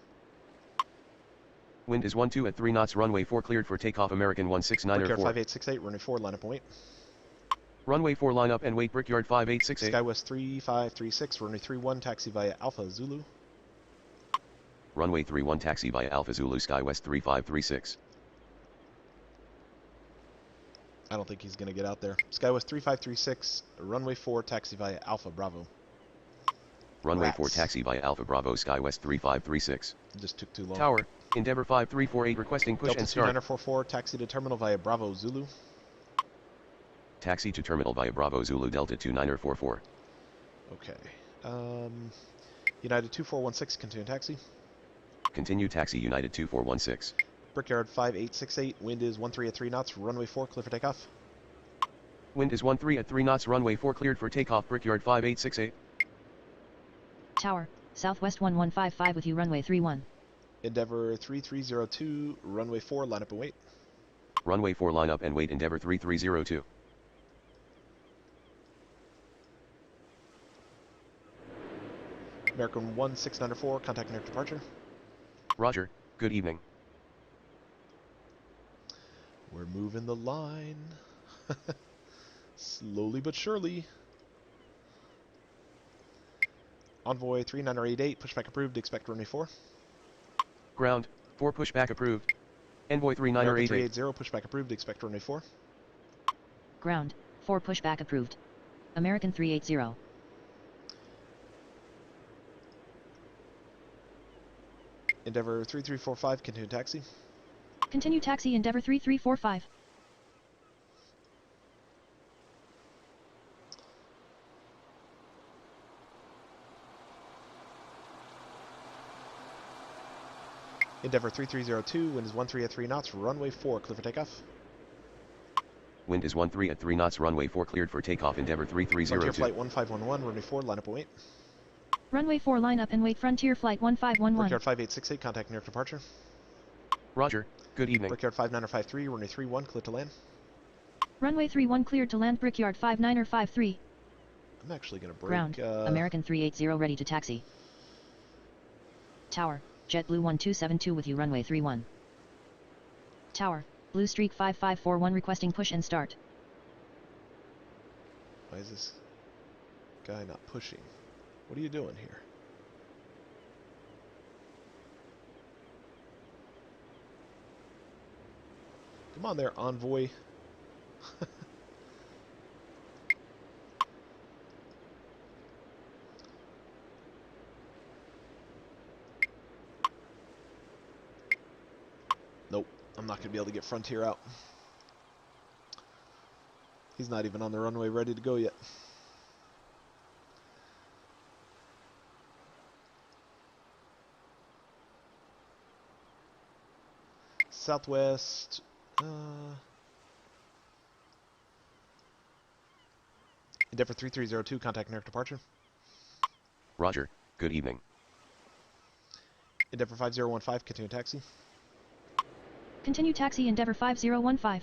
Wind is 12 at 3 knots runway 4 cleared for takeoff American Brickyard 1694. 5868, runway 4, line up and wait. Runway 4 line up and wait Brickyard 5868. Skywest 3536, runway 31, taxi via Alpha Zulu. Runway 31 taxi via Alpha Zulu Skywest 3536. I don't think he's going to get out there. Skywest 3536, runway 4, taxi via Alpha Bravo. Runway Rats. 4 taxi via Alpha Bravo Skywest 3536. It just took too long. Tower, Endeavor 5348 requesting push Delta and start. 2944, taxi to terminal via Bravo Zulu. Taxi to terminal via Bravo Zulu Delta 2944. Okay. United 2416, continue taxi. Continue taxi United 2416. Brickyard 5868, wind is 13 at 3 knots, runway 4, clear for takeoff. Wind is 13 at 3 knots runway 4 cleared for takeoff Brickyard 5868. Tower, Southwest 1155 with you runway 31. Endeavor 3302, runway 4, line up and wait. Runway 4 line up and wait Endeavor 3302. American 1694, contact near departure. Roger, good evening. We're moving the line. Slowly but surely. Envoy 3988, pushback approved, expect runway 4. Ground, 4 pushback approved. Envoy 39er American 88. 380, pushback approved, expect runway 4. Ground, 4 pushback approved. American 380. Endeavor 3345, continue taxi. Continue taxi Endeavor 3345. Endeavor 3302, wind is 13 at 3 knots, runway 4, clear for takeoff. Wind is 13 at 3 knots, runway 4 cleared for takeoff. Endeavor Frontier 3302. flight 1511, runway 4, line up and wait. Runway 4 line up and wait Frontier flight 1511. Brickyard 5868, contact New York departure. Roger, good evening. Brickyard 5953, runway 31, clear to land. Runway 31 cleared to land Brickyard 5953. I'm actually going to break... Ground, American 380 ready to taxi. Tower, JetBlue 1272 with you runway 31. Tower, Blue Streak 5541 requesting push and start. Why is this guy not pushing? What are you doing here? Come on there, Envoy. Nope, I'm not going to be able to get Frontier out. He's not even on the runway ready to go yet. Southwest. Endeavor 3302, contact New York departure. Roger, good evening. Endeavor 5015, continue taxi. Continue taxi Endeavor 5015.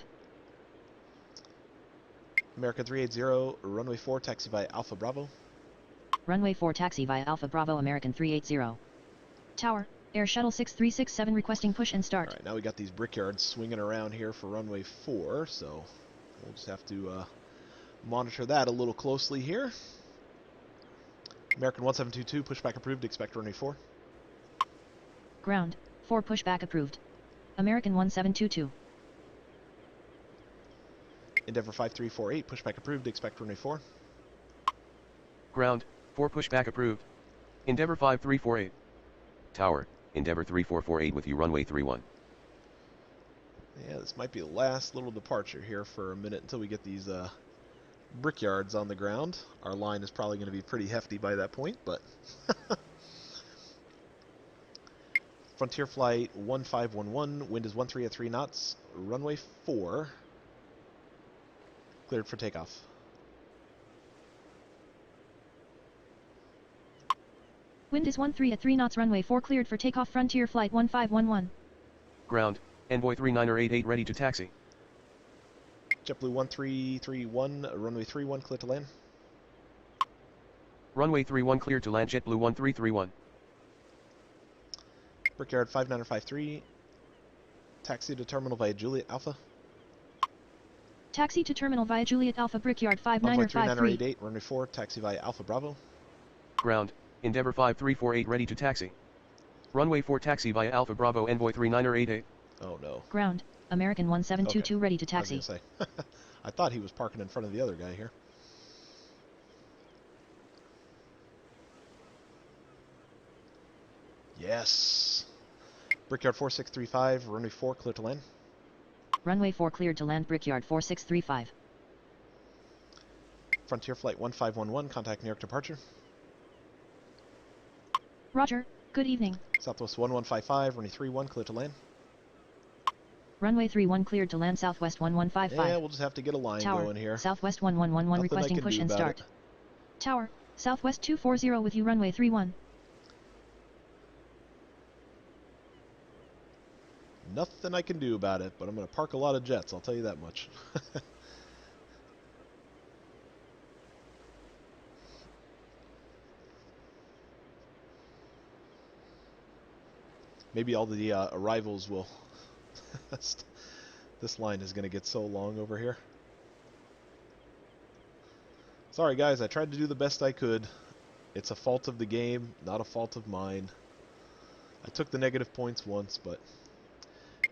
American 380, runway 4, taxi by Alpha Bravo. Runway 4 taxi via Alpha Bravo American 380. Tower, Air Shuttle 6367 requesting push and start. Alright, now we got these brickyards swinging around here for runway 4, so we'll just have to monitor that a little closely here. American 1722, pushback approved, expect runway 4. Ground, 4 pushback approved. American 1722. Endeavor 5348, pushback approved, expect runway 4. Ground, 4 pushback approved. Endeavor 5348. Tower, Endeavor 3448 with you runway 31. Yeah, this might be the last little departure here for a minute until we get these brickyards on the ground. Our line is probably going to be pretty hefty by that point, but... Frontier flight 1511, wind is 13 at 3 knots, runway 4, cleared for takeoff. Wind is 13 at 3 knots runway 4 cleared for takeoff Frontier flight 1511. Ground, Envoy 39er 88 ready to taxi. JetBlue 1331, runway 31, clear to land. Runway 31 cleared to land. JetBlue 1331. Brickyard 5953, taxi to terminal via Juliet Alpha. Taxi to terminal via Juliet Alpha Brickyard Envoy 5953. 3988, runway 4, taxi via Alpha Bravo. Ground, Endeavor 5348 ready to taxi. Runway 4 taxi via Alpha Bravo Envoy 39er 88. Oh no. Ground, American 1722 ready to I was taxi. gonna say. I thought he was parking in front of the other guy here. Yes. Brickyard 4635, runway 4, clear to land. Runway 4 cleared to land Brickyard 4635. Frontier flight 1511, contact New York departure. Roger, good evening. Southwest 1155, runway 31, clear to land. Runway 31 cleared to land Southwest 1155. Yeah, we'll just have to get a line Tower, going here. Southwest 1111 Nothing I requesting can push do and about start. it. Tower, Southwest 240 with you runway 31. Nothing I can do about it, but I'm going to park a lot of jets, I'll tell you that much. Maybe all the arrivals will... This line is going to get so long over here. Sorry guys, I tried to do the best I could. It's a fault of the game, not a fault of mine. I took the negative points once, but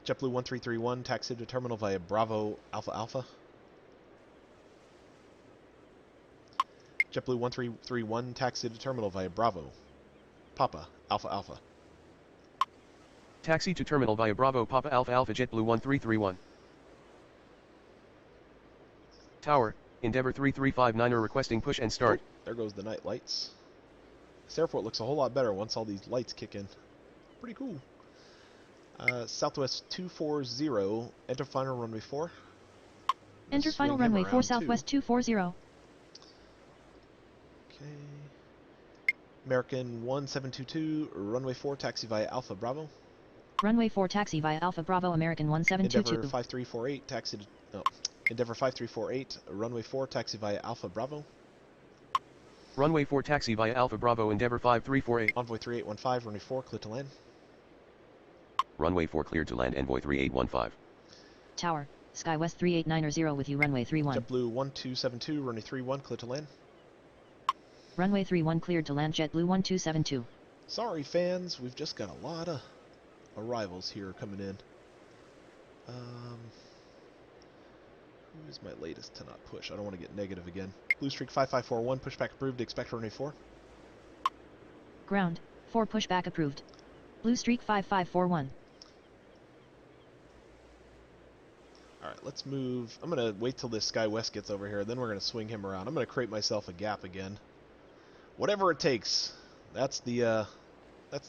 JetBlue 1331, taxi to terminal via Bravo Alpha Alpha. JetBlue 1331, taxi to terminal via Bravo Papa Alpha Alpha. Taxi to terminal via Bravo Papa Alpha Alpha JetBlue 1331. Tower, Endeavour 3359er requesting push and start. Oh, there goes the night lights. This airport looks a whole lot better once all these lights kick in. Pretty cool. Southwest 240, enter final runway 4. Enter final runway 4 Southwest 240. Okay. American 1722, runway 4, taxi via Alpha Bravo. Runway 4 taxi via Alpha Bravo American 1722. Endeavour 5348, taxi to... No. Endeavour 5348, runway 4, taxi via Alpha Bravo. Runway 4 taxi via Alpha Bravo Endeavour 5348. Envoy 3815, runway 4, clear to land. Runway 4 cleared to land Envoy 3815. Tower, SkyWest 3890 with you runway 31. JetBlue 1272, runway 31, clear to land. Runway 31 cleared to land JetBlue 1272. Sorry fans, we've just got a lot of arrivals here coming in. Who is my latest to not push? I don't want to get negative again. Blue Streak 5541, pushback approved, expect runway 4. Ground, 4 pushback approved. Blue Streak 5541. Alright, let's move. I'm going to wait till this SkyWest gets over here, then we're going to swing him around. I'm going to create myself a gap again. Whatever it takes. That's the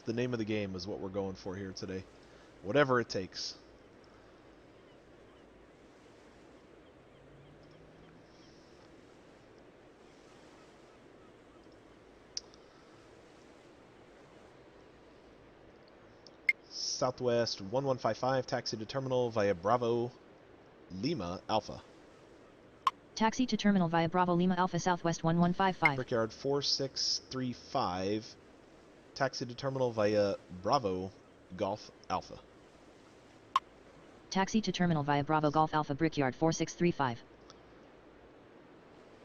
name of the game, is what we're going for here today. Whatever it takes. Southwest 1155, taxi to terminal via Bravo Lima Alpha. Taxi to terminal via Bravo Lima Alpha Southwest 1155. Brickyard 4635, taxi to terminal via Bravo Golf Alpha. Taxi to terminal via Bravo Golf Alpha Brickyard 4635.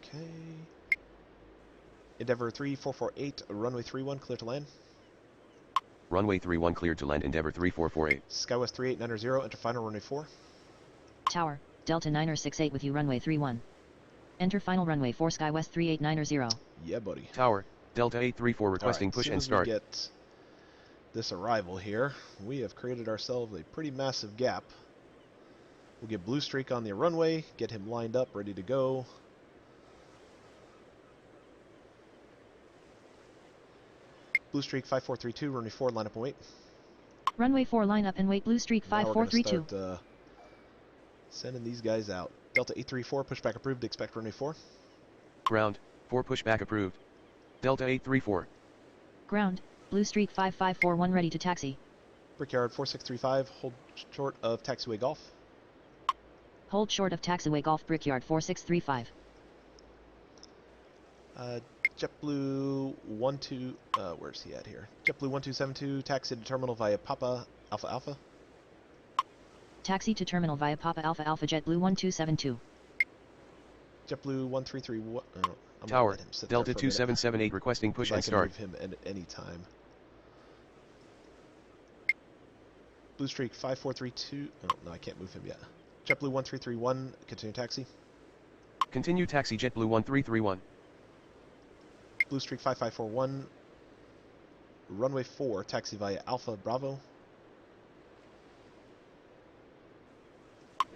Okay. Endeavour 3448, runway 31, clear to land. Runway 31 cleared to land Endeavour 3448. SkyWest 3890, enter final runway 4. Tower, Delta 968 with you runway 31. Enter final runway 4 SkyWest 3890. Yeah, buddy. Tower, Delta 834 requesting push and start. We get this arrival here, we have created ourselves a pretty massive gap. We'll get Blue Streak on the runway, get him lined up, ready to go. Blue Streak 5432, runway 4, line up and wait. Runway 4 line up and wait Blue Streak 5432. Now we're gonna start sending these guys out. Delta 834, pushback approved, expect runway 4. Ground, 4 pushback approved. Delta 834. Ground, Blue Streak 5541 ready to taxi. Brickyard 4635, hold short of taxiway Golf. Hold short of taxiway Golf Brickyard 4635. JetBlue 12, where's he at here? JetBlue 1272, taxi to terminal via Papa Alpha Alpha. Taxi to terminal via Papa Alpha Alpha JetBlue 1272. JetBlue 1331. Tower, Delta 2778 requesting push and start. I can move him at any time. Blue Streak 5432. Oh, no, I can't move him yet. JetBlue 1331, continue taxi. Continue taxi JetBlue 1331. Blue Streak 5541, runway 4, taxi via Alpha Bravo.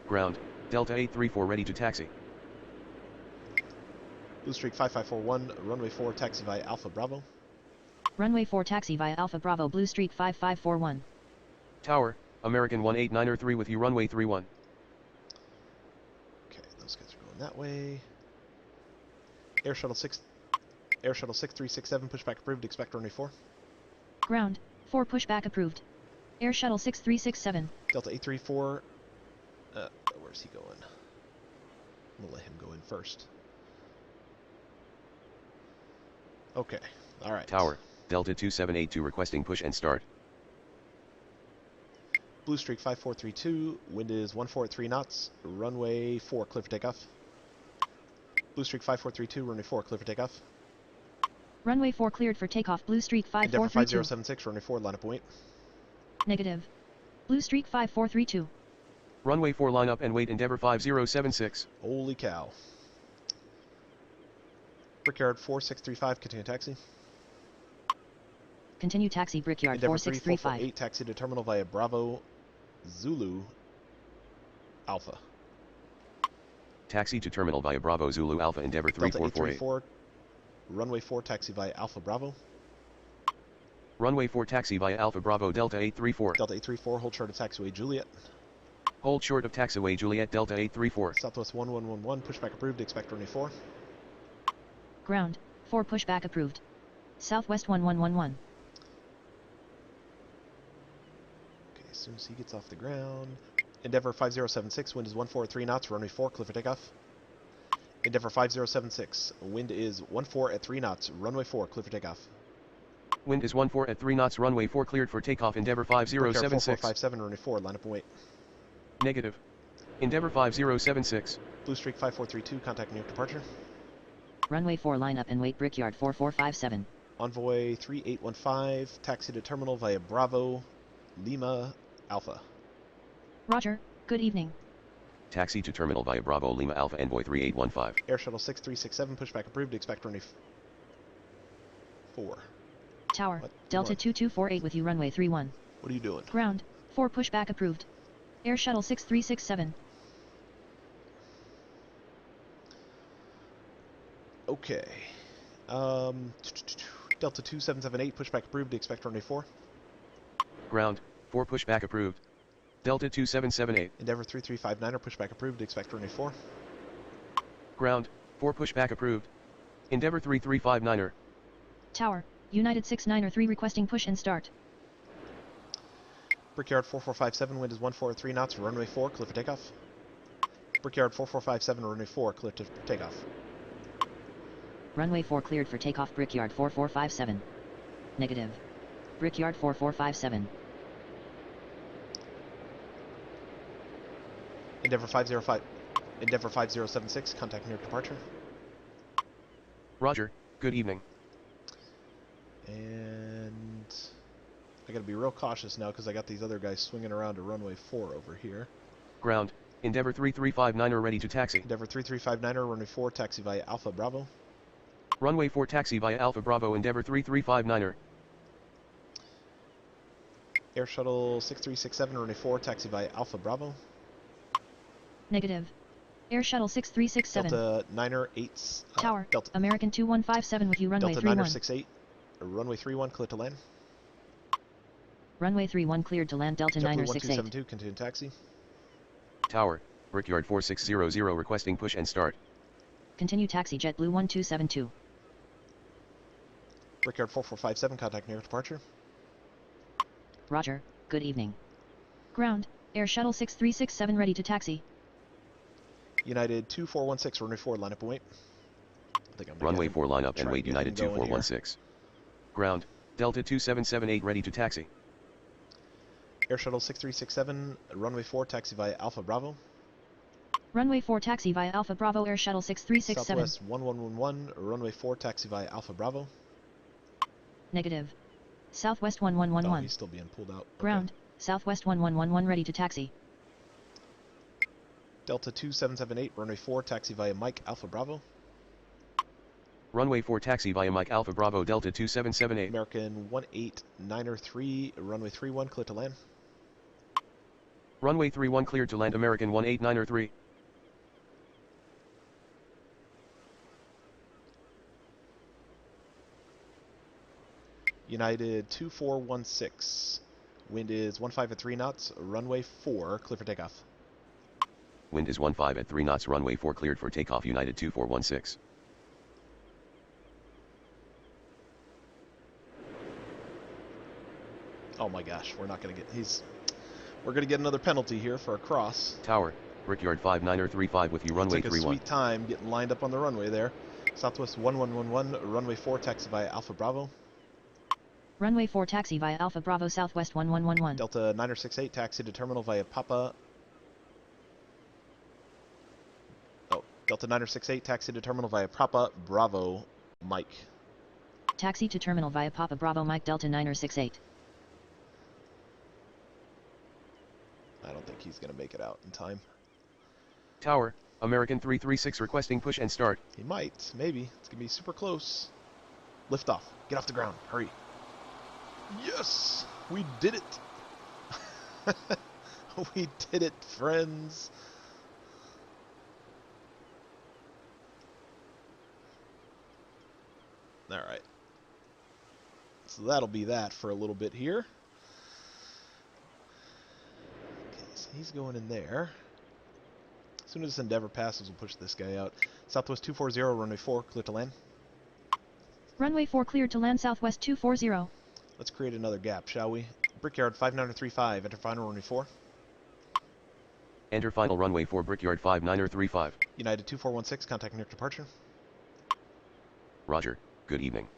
Ground, Delta 834 ready to taxi. Blue Streak 5541, runway 4, taxi via Alpha Bravo. Runway 4 taxi via Alpha Bravo Blue Streak 5541. Tower, American 18903 with you runway 31. Okay, those guys are going that way. Air Shuttle 6367, pushback approved, expect runway 4. Ground, 4 pushback approved. Air Shuttle 6367. Delta 834, where's he going? I'm gonna let him go in first. Okay, alright. Tower, Delta 2782 requesting push and start. Blue Streak 5432, wind is 143 knots, runway 4, clear for takeoff. Blue Streak 5432, runway 4, clear for takeoff. Runway 4 cleared for takeoff Blue Streak Endeavour 5432. 5076, runway 4, line up and wait. Negative. Blue Streak 5432. Runway 4 line up and wait Endeavour 5076. Holy cow. Brickyard 4635, continue taxi. Continue taxi Brickyard Endeavour 4635. 3448, taxi to terminal via Bravo Zulu Alpha. Taxi to terminal via Bravo Zulu Alpha Endeavour Delta 3448. 834, runway 4, taxi via Alpha Bravo. Runway 4 taxi via Alpha Bravo Delta 834. Delta 834, hold short of taxiway Juliet. Hold short of taxiway Juliet Delta 834. Southwest 1111, pushback approved, expect runway 4. Ground, 4 pushback approved. Southwest 1111. Okay, as soon as he gets off the ground. Endeavour 5076, wind is 143 knots, runway 4, clear for takeoff. Endeavour 5076, wind is 14 at 3 knots, runway 4, clear for takeoff. Wind is 14 at 3 knots, runway 4 cleared for takeoff. Endeavour Brickyard 5076. 4457, runway 4, line up and wait. Negative. Endeavour 5076. Blue Streak 5432, contact near departure. Runway 4 line up and wait Brickyard 4457. Envoy 3815, taxi to terminal via Bravo Lima Alpha. Roger, good evening. Taxi to terminal via Bravo Lima Alpha Envoy 3815. Air Shuttle 6367, pushback approved, expect runway 4. Tower, What? Delta What? 2248 with you runway 31. What are you doing? Ground, 4 pushback approved. Air Shuttle 6367. Okay. Delta 2778, pushback approved, expect runway 4. Ground, 4 pushback approved. Delta 2778. Endeavour 3359er, pushback approved, expect runway 4. Ground, 4 pushback approved. Endeavour 3359er. Tower, United 693 requesting push and start. Brickyard 4457, wind is 143 knots, runway 4, clear for takeoff. Brickyard 4457, runway 4, clear to takeoff. Runway 4 cleared for takeoff Brickyard 4457. Negative. Brickyard 4457. Endeavour 505, Endeavour 5076, contact near departure. Roger, good evening. And I gotta be real cautious now because I got these other guys swinging around to runway 4 over here. Ground, Endeavour 3359er ready to taxi. Endeavour 3359er, runway 4, taxi via Alpha Bravo. Runway 4 taxi via Alpha Bravo Endeavour 3359er. Air Shuttle 6367, runway 4, taxi via Alpha Bravo. Negative. Air Shuttle 6367. Delta 9er 8. Tower, Delta, American 2157 with you runway Delta 31. 9er 68, runway 31, clear to land. Runway 31 cleared to land Delta JetBlue 9er 68. 1272, continue taxi. Tower, Brickyard 4600 requesting push and start. Continue taxi JetBlue 1272. Brickyard 4457, contact near departure. Roger, good evening. Ground, Air Shuttle 6367 ready to taxi. United 2416, runway 4, line up and wait. I think I'm gonna Runway get 4 line up try and to wait get United him going here. 2416. Ground, Delta 2778 ready to taxi. Air Shuttle 6367, runway 4, taxi via Alpha Bravo. Runway 4 taxi via Alpha Bravo Air Shuttle 6367. Southwest 1111, runway 4, taxi via Alpha Bravo. Negative. Southwest Oh, 1111. he's still being pulled out. Okay. Ground, Southwest 1111 ready to taxi. Delta 2778, runway 4, taxi via Mike Alpha Bravo. Runway 4 taxi via Mike Alpha Bravo Delta 2778. American 18903, runway 31, clear to land. Runway 31 cleared to land American 18903. United 2416, wind is 15 at 3 knots, runway 4, clear for takeoff. Wind is 15 at 3 knots runway 4 cleared for takeoff United 2416. Oh my gosh, we're not gonna get, we're gonna get another penalty here for a cross. Tower, Brickyard 5935 with you runway Took a 31. sweet time getting lined up on the runway there. Southwest 1111, runway 4, taxi via Alpha Bravo. Runway 4 taxi via Alpha Bravo Southwest 1111. Delta 968, taxi to terminal via Papa. Oh, Delta 968, taxi to terminal via Papa Bravo Mike. Taxi to terminal via Papa Bravo Mike Delta 968. he's going to make it out in time. Tower, American 336 requesting push and start. He might, maybe. It's going to be super close. Lift off. Get off the ground. Hurry. Yes! We did it! We did it, friends! Alright. So that'll be that for a little bit here. Okay, so he's going in there. As soon as this Endeavor passes, we'll push this guy out. Southwest 240, runway 4, clear to land. Runway 4 cleared to land Southwest 240. Let's create another gap, shall we? Brickyard 5935, enter final runway 4. Enter final runway 4 Brickyard 5935. United 2416, contact New York departure. Roger, good evening.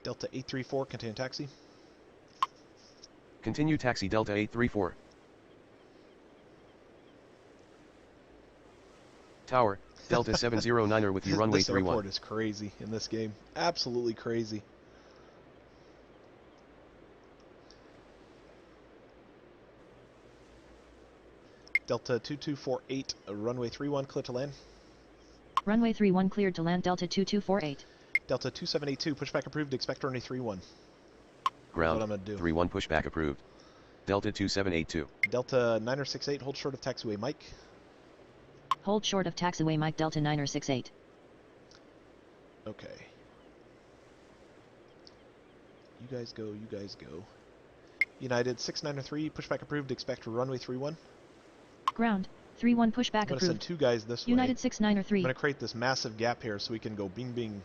Delta 834, continue taxi. Continue taxi Delta 834. Tower, Delta 709er with you runway This 31. airport is crazy in this game. Absolutely crazy. Delta 2248, runway 31, clear to land. Runway 31 cleared to land Delta 2248. Delta 2782, pushback approved, expect runway 31. Ground, That's what I'm gonna do. 31 pushback approved. Delta 2782. Delta 9068, hold short of taxiway Mike. Hold short of taxiway Mike Delta 9068. Okay. You guys go, you guys go. United 693, pushback approved, expect runway 31. Ground, 31 pushback I'm going to approved. send two guys this way. United I'm 693. going to create this massive gap here so we can go bing bing,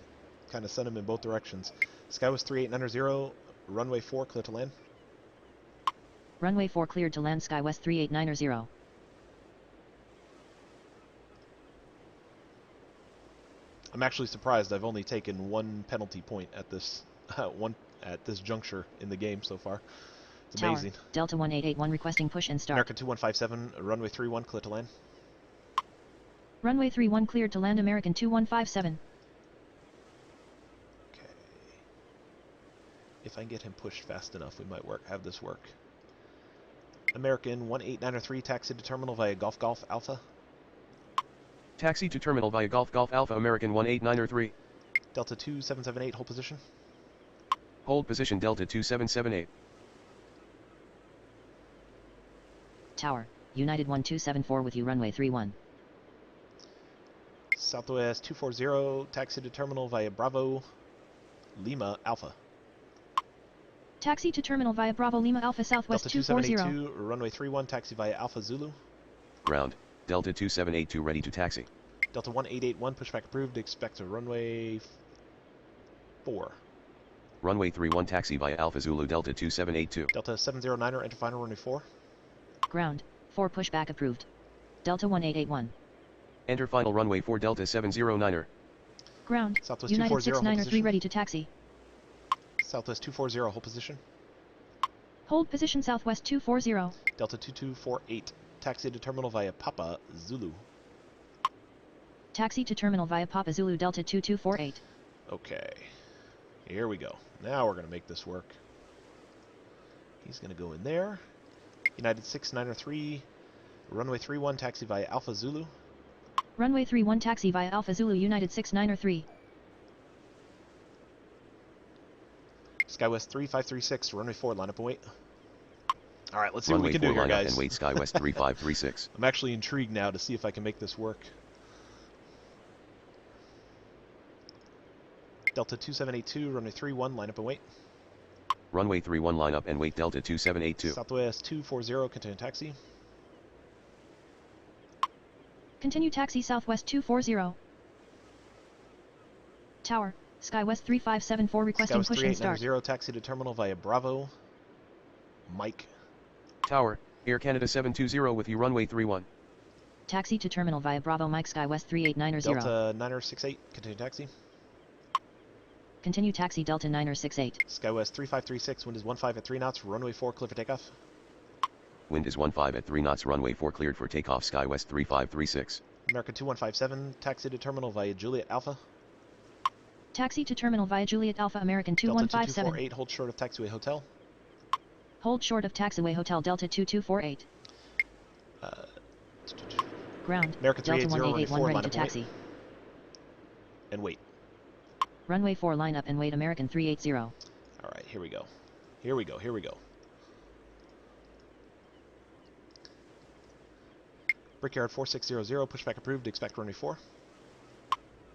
kind of send them in both directions. Skywest 3890, runway 4, clear to land. Runway 4 cleared to land Skywest 3890. I'm actually surprised I've only taken one penalty point at this at this juncture in the game so far. It's Tower, amazing. Delta 1881 requesting push and start. America 2157, runway 31, clear to land. Runway 31 cleared to land American 2157. Okay. If I can get him pushed fast enough, we might have this work. American 18903, taxi to terminal via Golf Golf Alpha. Taxi to terminal via Golf Golf Alpha American 18903. Delta 2778, hold position. Hold position Delta 2778. Tower, United 1274 with you runway 31. Southwest 240, taxi to terminal via Bravo Lima Alpha. Taxi to terminal via Bravo Lima Alpha Southwest Delta 240. 2782, runway 31, taxi via Alpha Zulu. Ground, Delta 2782 ready to taxi. Delta 1881, pushback approved, expect a runway 4. Runway 31 taxi via Alpha Zulu Delta 2782. Delta 709er, enter final runway 4. Ground, 4 pushback approved. Delta 1881. Enter final runway 4 Delta 709er. Ground, Southwest United 240, hold 693 position. ready to taxi. Southwest 240, hold position. Hold position Southwest 240. Delta 2248, taxi to terminal via Papa Zulu. Taxi to terminal via Papa Zulu Delta 2248. Okay, here we go. Now we're going to make this work. He's going to go in there. United 693, runway 31, taxi via Alpha Zulu. Runway 31 taxi via Alpha Zulu United 693. Skywest 3536, runway 4, line up and wait. Alright, let's see Runway what we can 4 do here, line up guys. and wait Skywest 3536. I'm actually intrigued now to see if I can make this work. Delta 2782, runway 31, line up and wait. Runway 31 line up and wait Delta 2782. Southwest 240, continue taxi. Continue taxi Southwest 240. Tower, Skywest 3574 requesting Skywest push and start. 3890, taxi to terminal via Bravo Mike. Tower, Air Canada 720 with you runway 31. Taxi to terminal via Bravo Mike Skywest 3890. Delta 9068, continue taxi. Continue taxi Delta 9068. Skywest 3536, wind is 15 at 3 knots, runway 4, clear for takeoff. Wind is 15 at 3 knots runway 4 cleared for takeoff Skywest 3536. America 2157, taxi to terminal via Juliet Alpha. Taxi to terminal via Juliet Alpha American Delta 2157. 2248, hold short of taxiway hotel. Hold short of taxiway hotel Delta 2248. Ground. American Delta 380, runway 1881 4, ready line to up and wait. taxi. And wait. Runway 4 line up and wait American 380. Alright, here we go. Here we go, here we go. Brickyard 4600, pushback approved, expect runway 4.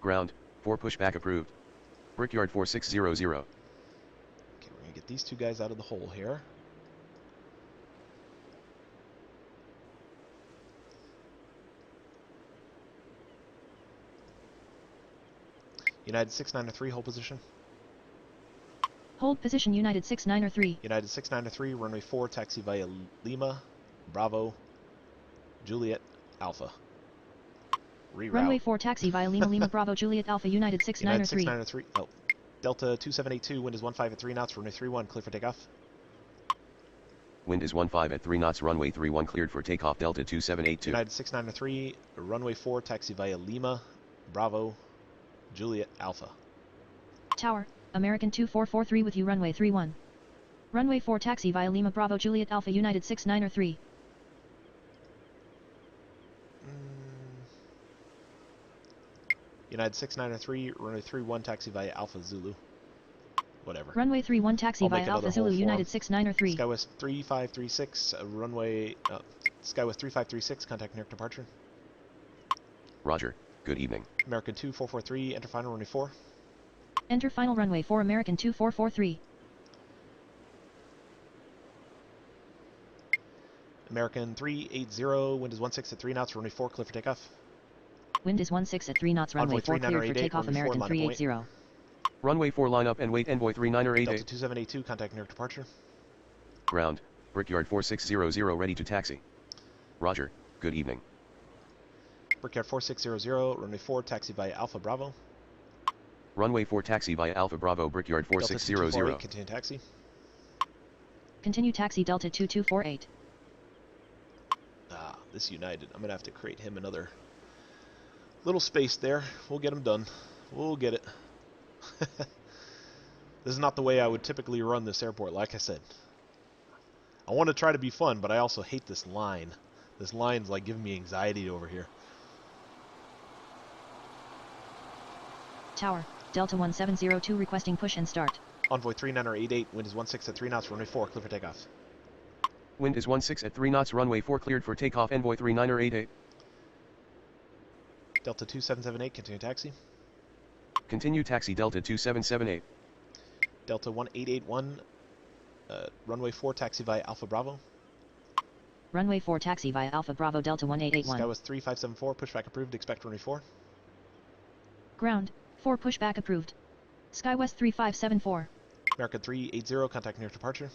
Ground, 4 pushback approved. Brickyard 4600. Okay, we're going to get these two guys out of the hole here. United 6903, hold position. Hold position United 6903. United 6903, runway 4, taxi via Lima, Bravo, Juliet, Alpha. Reroute. Runway 4 taxi via Lima Lima Bravo Juliet Alpha United United 6903. 6903, oh. Delta 2782, wind is 15 at 3 knots, runway 31, clear for takeoff. Wind is 15 at 3 knots, runway 31 cleared for takeoff, Delta 2782. United 6903, runway 4, taxi via Lima, Bravo, Juliet, Alpha. Tower, American 2443 with you runway 31. Runway 4 taxi via Lima Bravo Juliet Alpha United 6903. United 6903, runway 31, taxi via Alpha Zulu. Whatever. Runway 31 taxi I'll via make another Alpha Zulu hole for United him. 6903. Skywest 3536, runway, Skywest 3536, contact New York departure. Roger, good evening. American 2443, enter final runway 4. Enter final runway 4 American 2443. American 380, wind is 16 at 3 knots, runway 4, clear for takeoff. Wind is 16 at 3 knots runway Envoy 4 cleared for 3988, takeoff runway 4, American line up and wait. 380. Runway 4 line up and wait, Envoy 3988. Delta 2782, contact New York departure. Ground, Brickyard 4600 ready to taxi. Roger, good evening. Brickyard 4600, runway 4, taxi via Alpha Bravo. Runway 4 taxi via Alpha Bravo, Brickyard Delta 4600. 2248, continue taxi. Continue taxi Delta 2248. Ah, this United, I'm going to have to create him another little space there. We'll get him done. We'll get it. This is not the way I would typically run this airport, like I said. I want to try to be fun, but I also hate this line. This line's like giving me anxiety over here. Tower, Delta 1702 requesting push and start. Envoy 3988, wind is 16 at 3 knots, runway 4, clear for takeoff. Wind is 16 at 3 knots, runway 4 cleared for takeoff, Envoy 3988. Delta 2778, continue taxi. Continue taxi, Delta 2778. Delta 1881, runway 4, taxi via Alpha Bravo. Runway 4 taxi via Alpha Bravo Delta 1881. Skywest 3574, pushback approved, expect runway 4. Ground, 4 pushback approved. Skywest 3574. American 380, contact New York departure.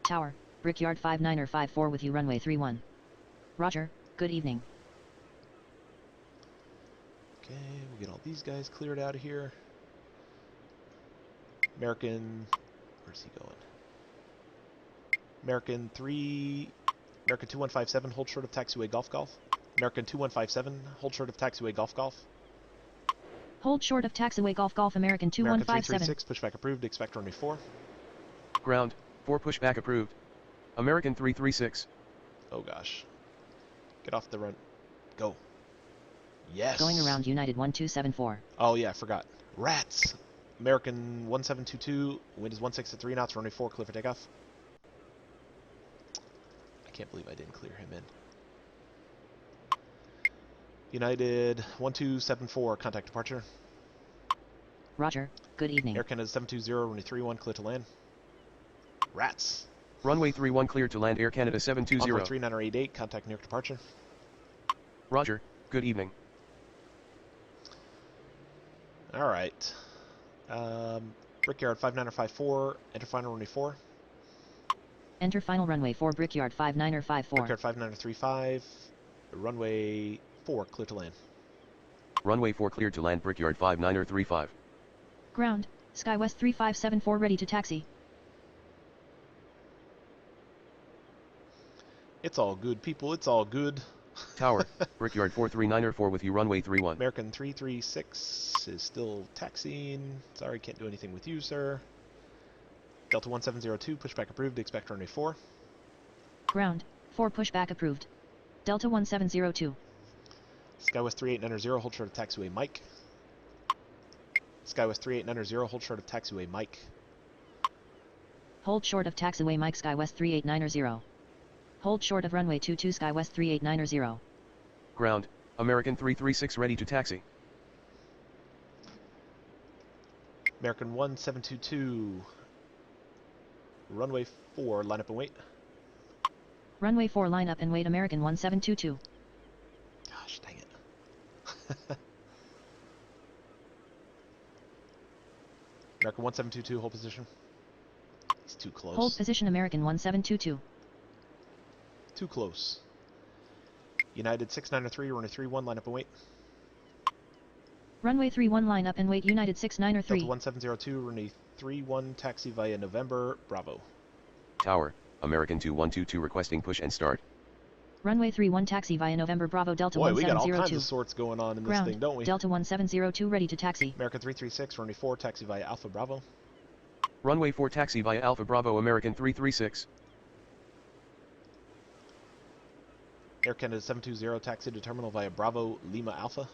Tower, Brickyard 5954 with you runway 31. Roger, good evening. Okay, we'll get all these guys cleared out of here. American, where's he going? American 2157, hold short of taxiway Golf Golf. American 2157, hold short of taxiway Golf Golf. Hold short of taxiway Golf Golf American American 2157. 336, pushback approved, expect runway 4. Ground, 4 pushback approved. American 336. Oh gosh. Get off the run. Go. Yes. Going around United 1274. Oh yeah, I forgot. Rats. American 1722, wind is 16 at 3 knots, runway 4, clear for takeoff. I can't believe I didn't clear him in. United 1274, contact departure. Roger, good evening. Air Canada 720, runway 31, clear to land. Rats. Runway 31 cleared to land, Air Canada Envoy 720. 3988, contact New York departure. Roger, good evening. Alright. Brickyard 5954, enter final runway 4. Enter final runway 4 Brickyard 5954. Brickyard 5935, runway 4, clear to land. Runway 4 cleared to land, Brickyard 5935. Ground, Skywest 3574 ready to taxi. It's all good, people. It's all good. Tower, Brickyard 43904 with you, runway 31. American 336 is still taxiing. Sorry, can't do anything with you, sir. Delta 1702, pushback approved, expect runway 4. Ground, 4 pushback approved. Delta 1702. SkyWest 38990, hold short of taxiway Mike. SkyWest 38990, hold short of taxiway Mike. Hold short of taxiway Mike SkyWest 38990. Hold short of runway 22 SkyWest 38990. Ground, American 336 ready to taxi. American 1722, runway 4, line up and wait. Runway 4 line up and wait American 1722. Gosh, dang it. American 1722, hold position. He's too close. Hold position American 1722. Too close. United 6903, runway 31, line up and wait. Runway 31 line up and wait United 6903. Delta 1702, runway 31, taxi via November, Bravo. Tower, American 2122 requesting push and start. Runway 31 taxi via November Bravo Delta Boy, we got all 1702. kinds of sorts going on in this Ground, thing, don't we? Delta 1702 ready to taxi. American 336, runway 4, taxi via Alpha Bravo. Runway 4 taxi via Alpha Bravo American 336. Air Canada 720, taxi to terminal via Bravo Lima Alpha.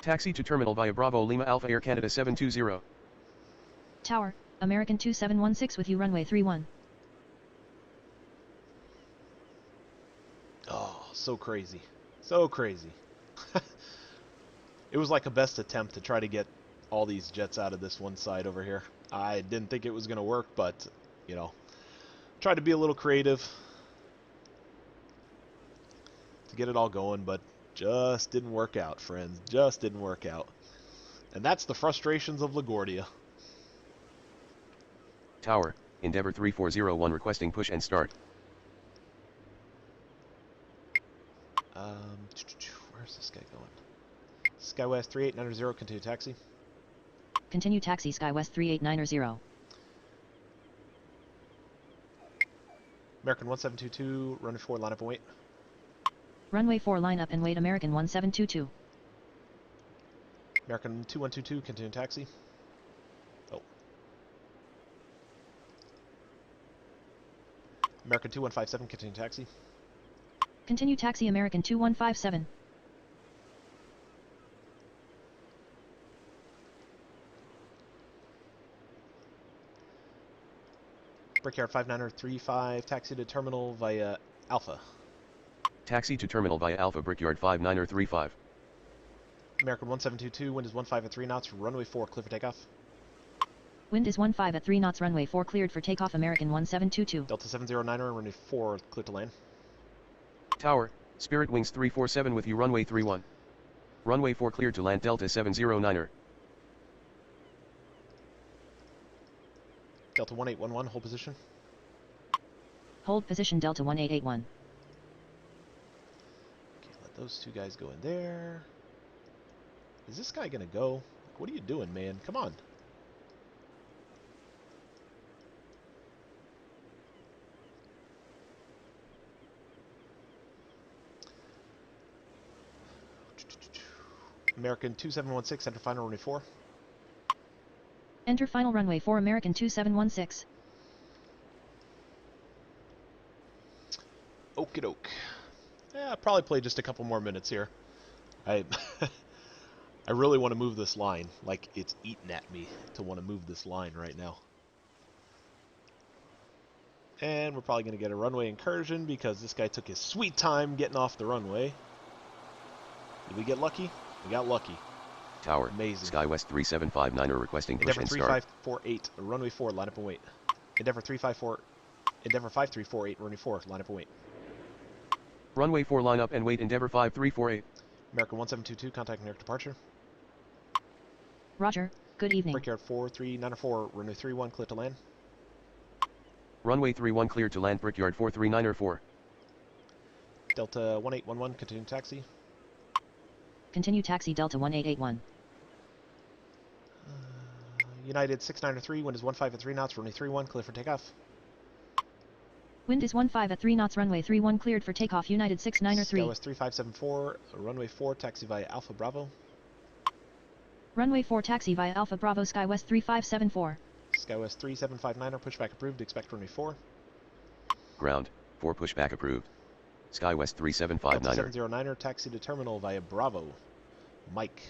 Taxi to terminal via Bravo Lima Alpha Air Canada 720. Tower, American 2716 with you runway 31. Oh, so crazy. So crazy. It was like a best attempt to try to get all these jets out of this one side over here. I didn't think it was going to work, but, you know, tried to be a little creative to get it all going, but just didn't work out, friends. Just didn't work out. And that's the frustrations of LaGuardia. Tower, Endeavour 3401 requesting push and start. Where's this guy going? SkyWest 3890, continue taxi. Continue taxi SkyWest 3890. American 1722, runway 4, line up and wait. Runway 4 line up and wait American 1722. American 2122, continue taxi. Oh. American 2157, continue taxi. Continue taxi American 2157. Brickyard 5935, taxi to terminal via Alpha. Taxi to terminal via Alpha Brickyard 5935. American 1722, wind is 15 at 3 knots, runway 4, clear for takeoff. Wind is 15 at 3 knots runway 4 cleared for takeoff American 1722. Delta 709, runway 4, clear to land. Tower, Spirit Wings 347 with you runway 31. Runway 4 cleared to land Delta 709er. Delta 1811, hold position. Hold position Delta 1881. Okay, let those two guys go in there. Is this guy gonna go? What are you doing, man? Come on. American 2716, enter final runway 4. Enter final runway 4 American 2716. Okie doke. Yeah, I'll probably play just a couple more minutes here. I I really want to move this line. Like, it's eating at me to want to move this line right now. And we're probably going to get a runway incursion because this guy took his sweet time getting off the runway. Did we get lucky? We got lucky. Tower, Amazing. SkyWest 3759er requesting push Endeavour and start. 3548, runway 4, line up and wait. Endeavour 5348, runway 4, line up and wait. Runway 4 line up and wait Endeavour 5348. American 1722, contact New York departure. Roger, good evening. Brickyard 4394, runway 31, clear to land. Runway 31 cleared to land Brickyard 43904. Delta 1811, continue taxi. Continue taxi Delta 1881. United 693, wind is 15 at 3 knots, runway 31, clear for takeoff. Wind is 15 at 3 knots runway 31 cleared for takeoff United 693. SkyWest 3574, runway 4, taxi via Alpha Bravo. Runway 4 taxi via Alpha Bravo SkyWest 3574. SkyWest 3759, pushback approved, expect runway 4. Ground, 4 pushback approved. SkyWest Delta 3759er. 709er, taxi to terminal via Bravo. Mike.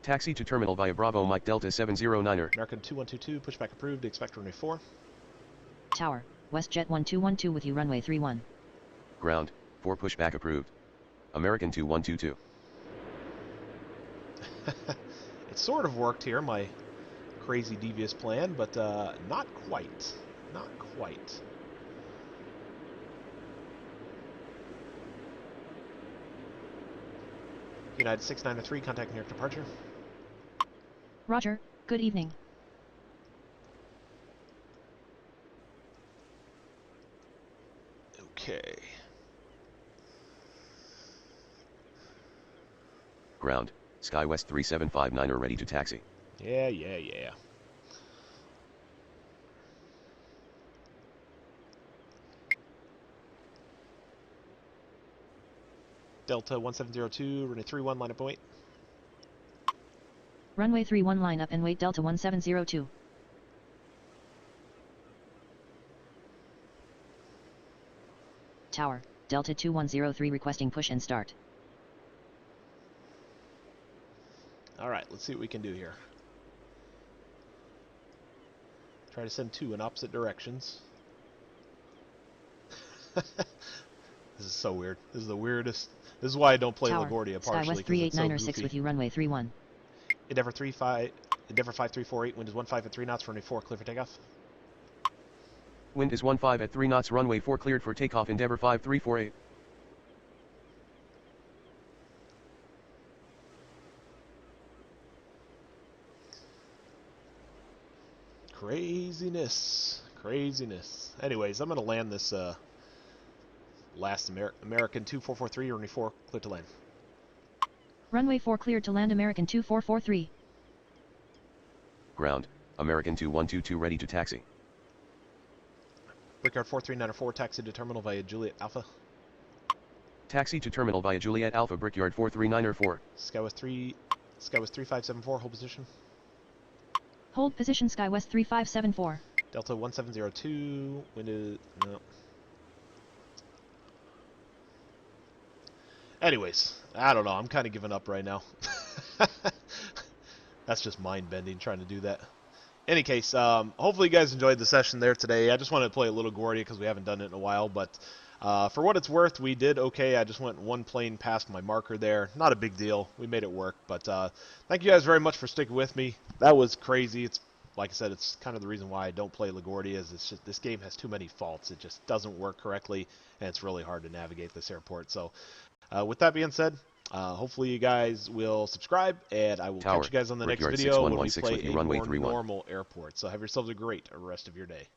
Taxi to terminal via Bravo Mike Delta 709er. American 2122, pushback approved, expect runway 4. Tower, WestJet 1212 with you runway 31. Ground, 4 pushback approved. American 2122. It sort of worked here, my crazy devious plan, but not quite. Not quite. United 6903, contact New York departure. Roger, good evening. Okay. Ground, SkyWest 3759er ready to taxi. Yeah. Delta 1702, runway 31, line up and wait. Runway 31 line up and wait Delta 1702. Tower, Delta 2103 requesting push and start. Alright, let's see what we can do here. Try to send 2 in opposite directions. This is so weird. This is the weirdest. This is why I don't play Tower, LaGuardia SkyWest partially, because it's so 3896 goofy. with you runway 31. Endeavor 5348, wind is 15 at 3 knots, runway 4, clear for takeoff. Wind is 15 at 3 knots runway 4 cleared for takeoff Endeavor 5348. Craziness. Anyways, I'm going to land this last American 2443, runway 4, clear to land. Runway 4 cleared to land American 2443. Ground, American 2122 ready to taxi. Brickyard 43904, taxi to terminal via Juliet Alpha. Taxi to terminal via Juliet Alpha Brickyard 43904. Skywest 3574, hold position. Hold position SkyWest 3574. Delta 1702, wind is... no. Anyways, I don't know, I'm kind of giving up right now. That's just mind-bending trying to do that. Any case, hopefully you guys enjoyed the session there today. I just wanted to play a little LaGuardia because we haven't done it in a while, but for what it's worth, we did okay. I just went one plane past my marker there. Not a big deal. We made it work, but thank you guys very much for sticking with me. That was crazy. It's like I said, it's kind of the reason why I don't play LaGuardia is it's just this game has too many faults. It just doesn't work correctly, and it's really hard to navigate this airport. So with that being said, hopefully you guys will subscribe, and I will Tower, catch you guys on the next Brickyard video when we 6116 play with you, a runway more 31. normal airport. So have yourselves a great rest of your day.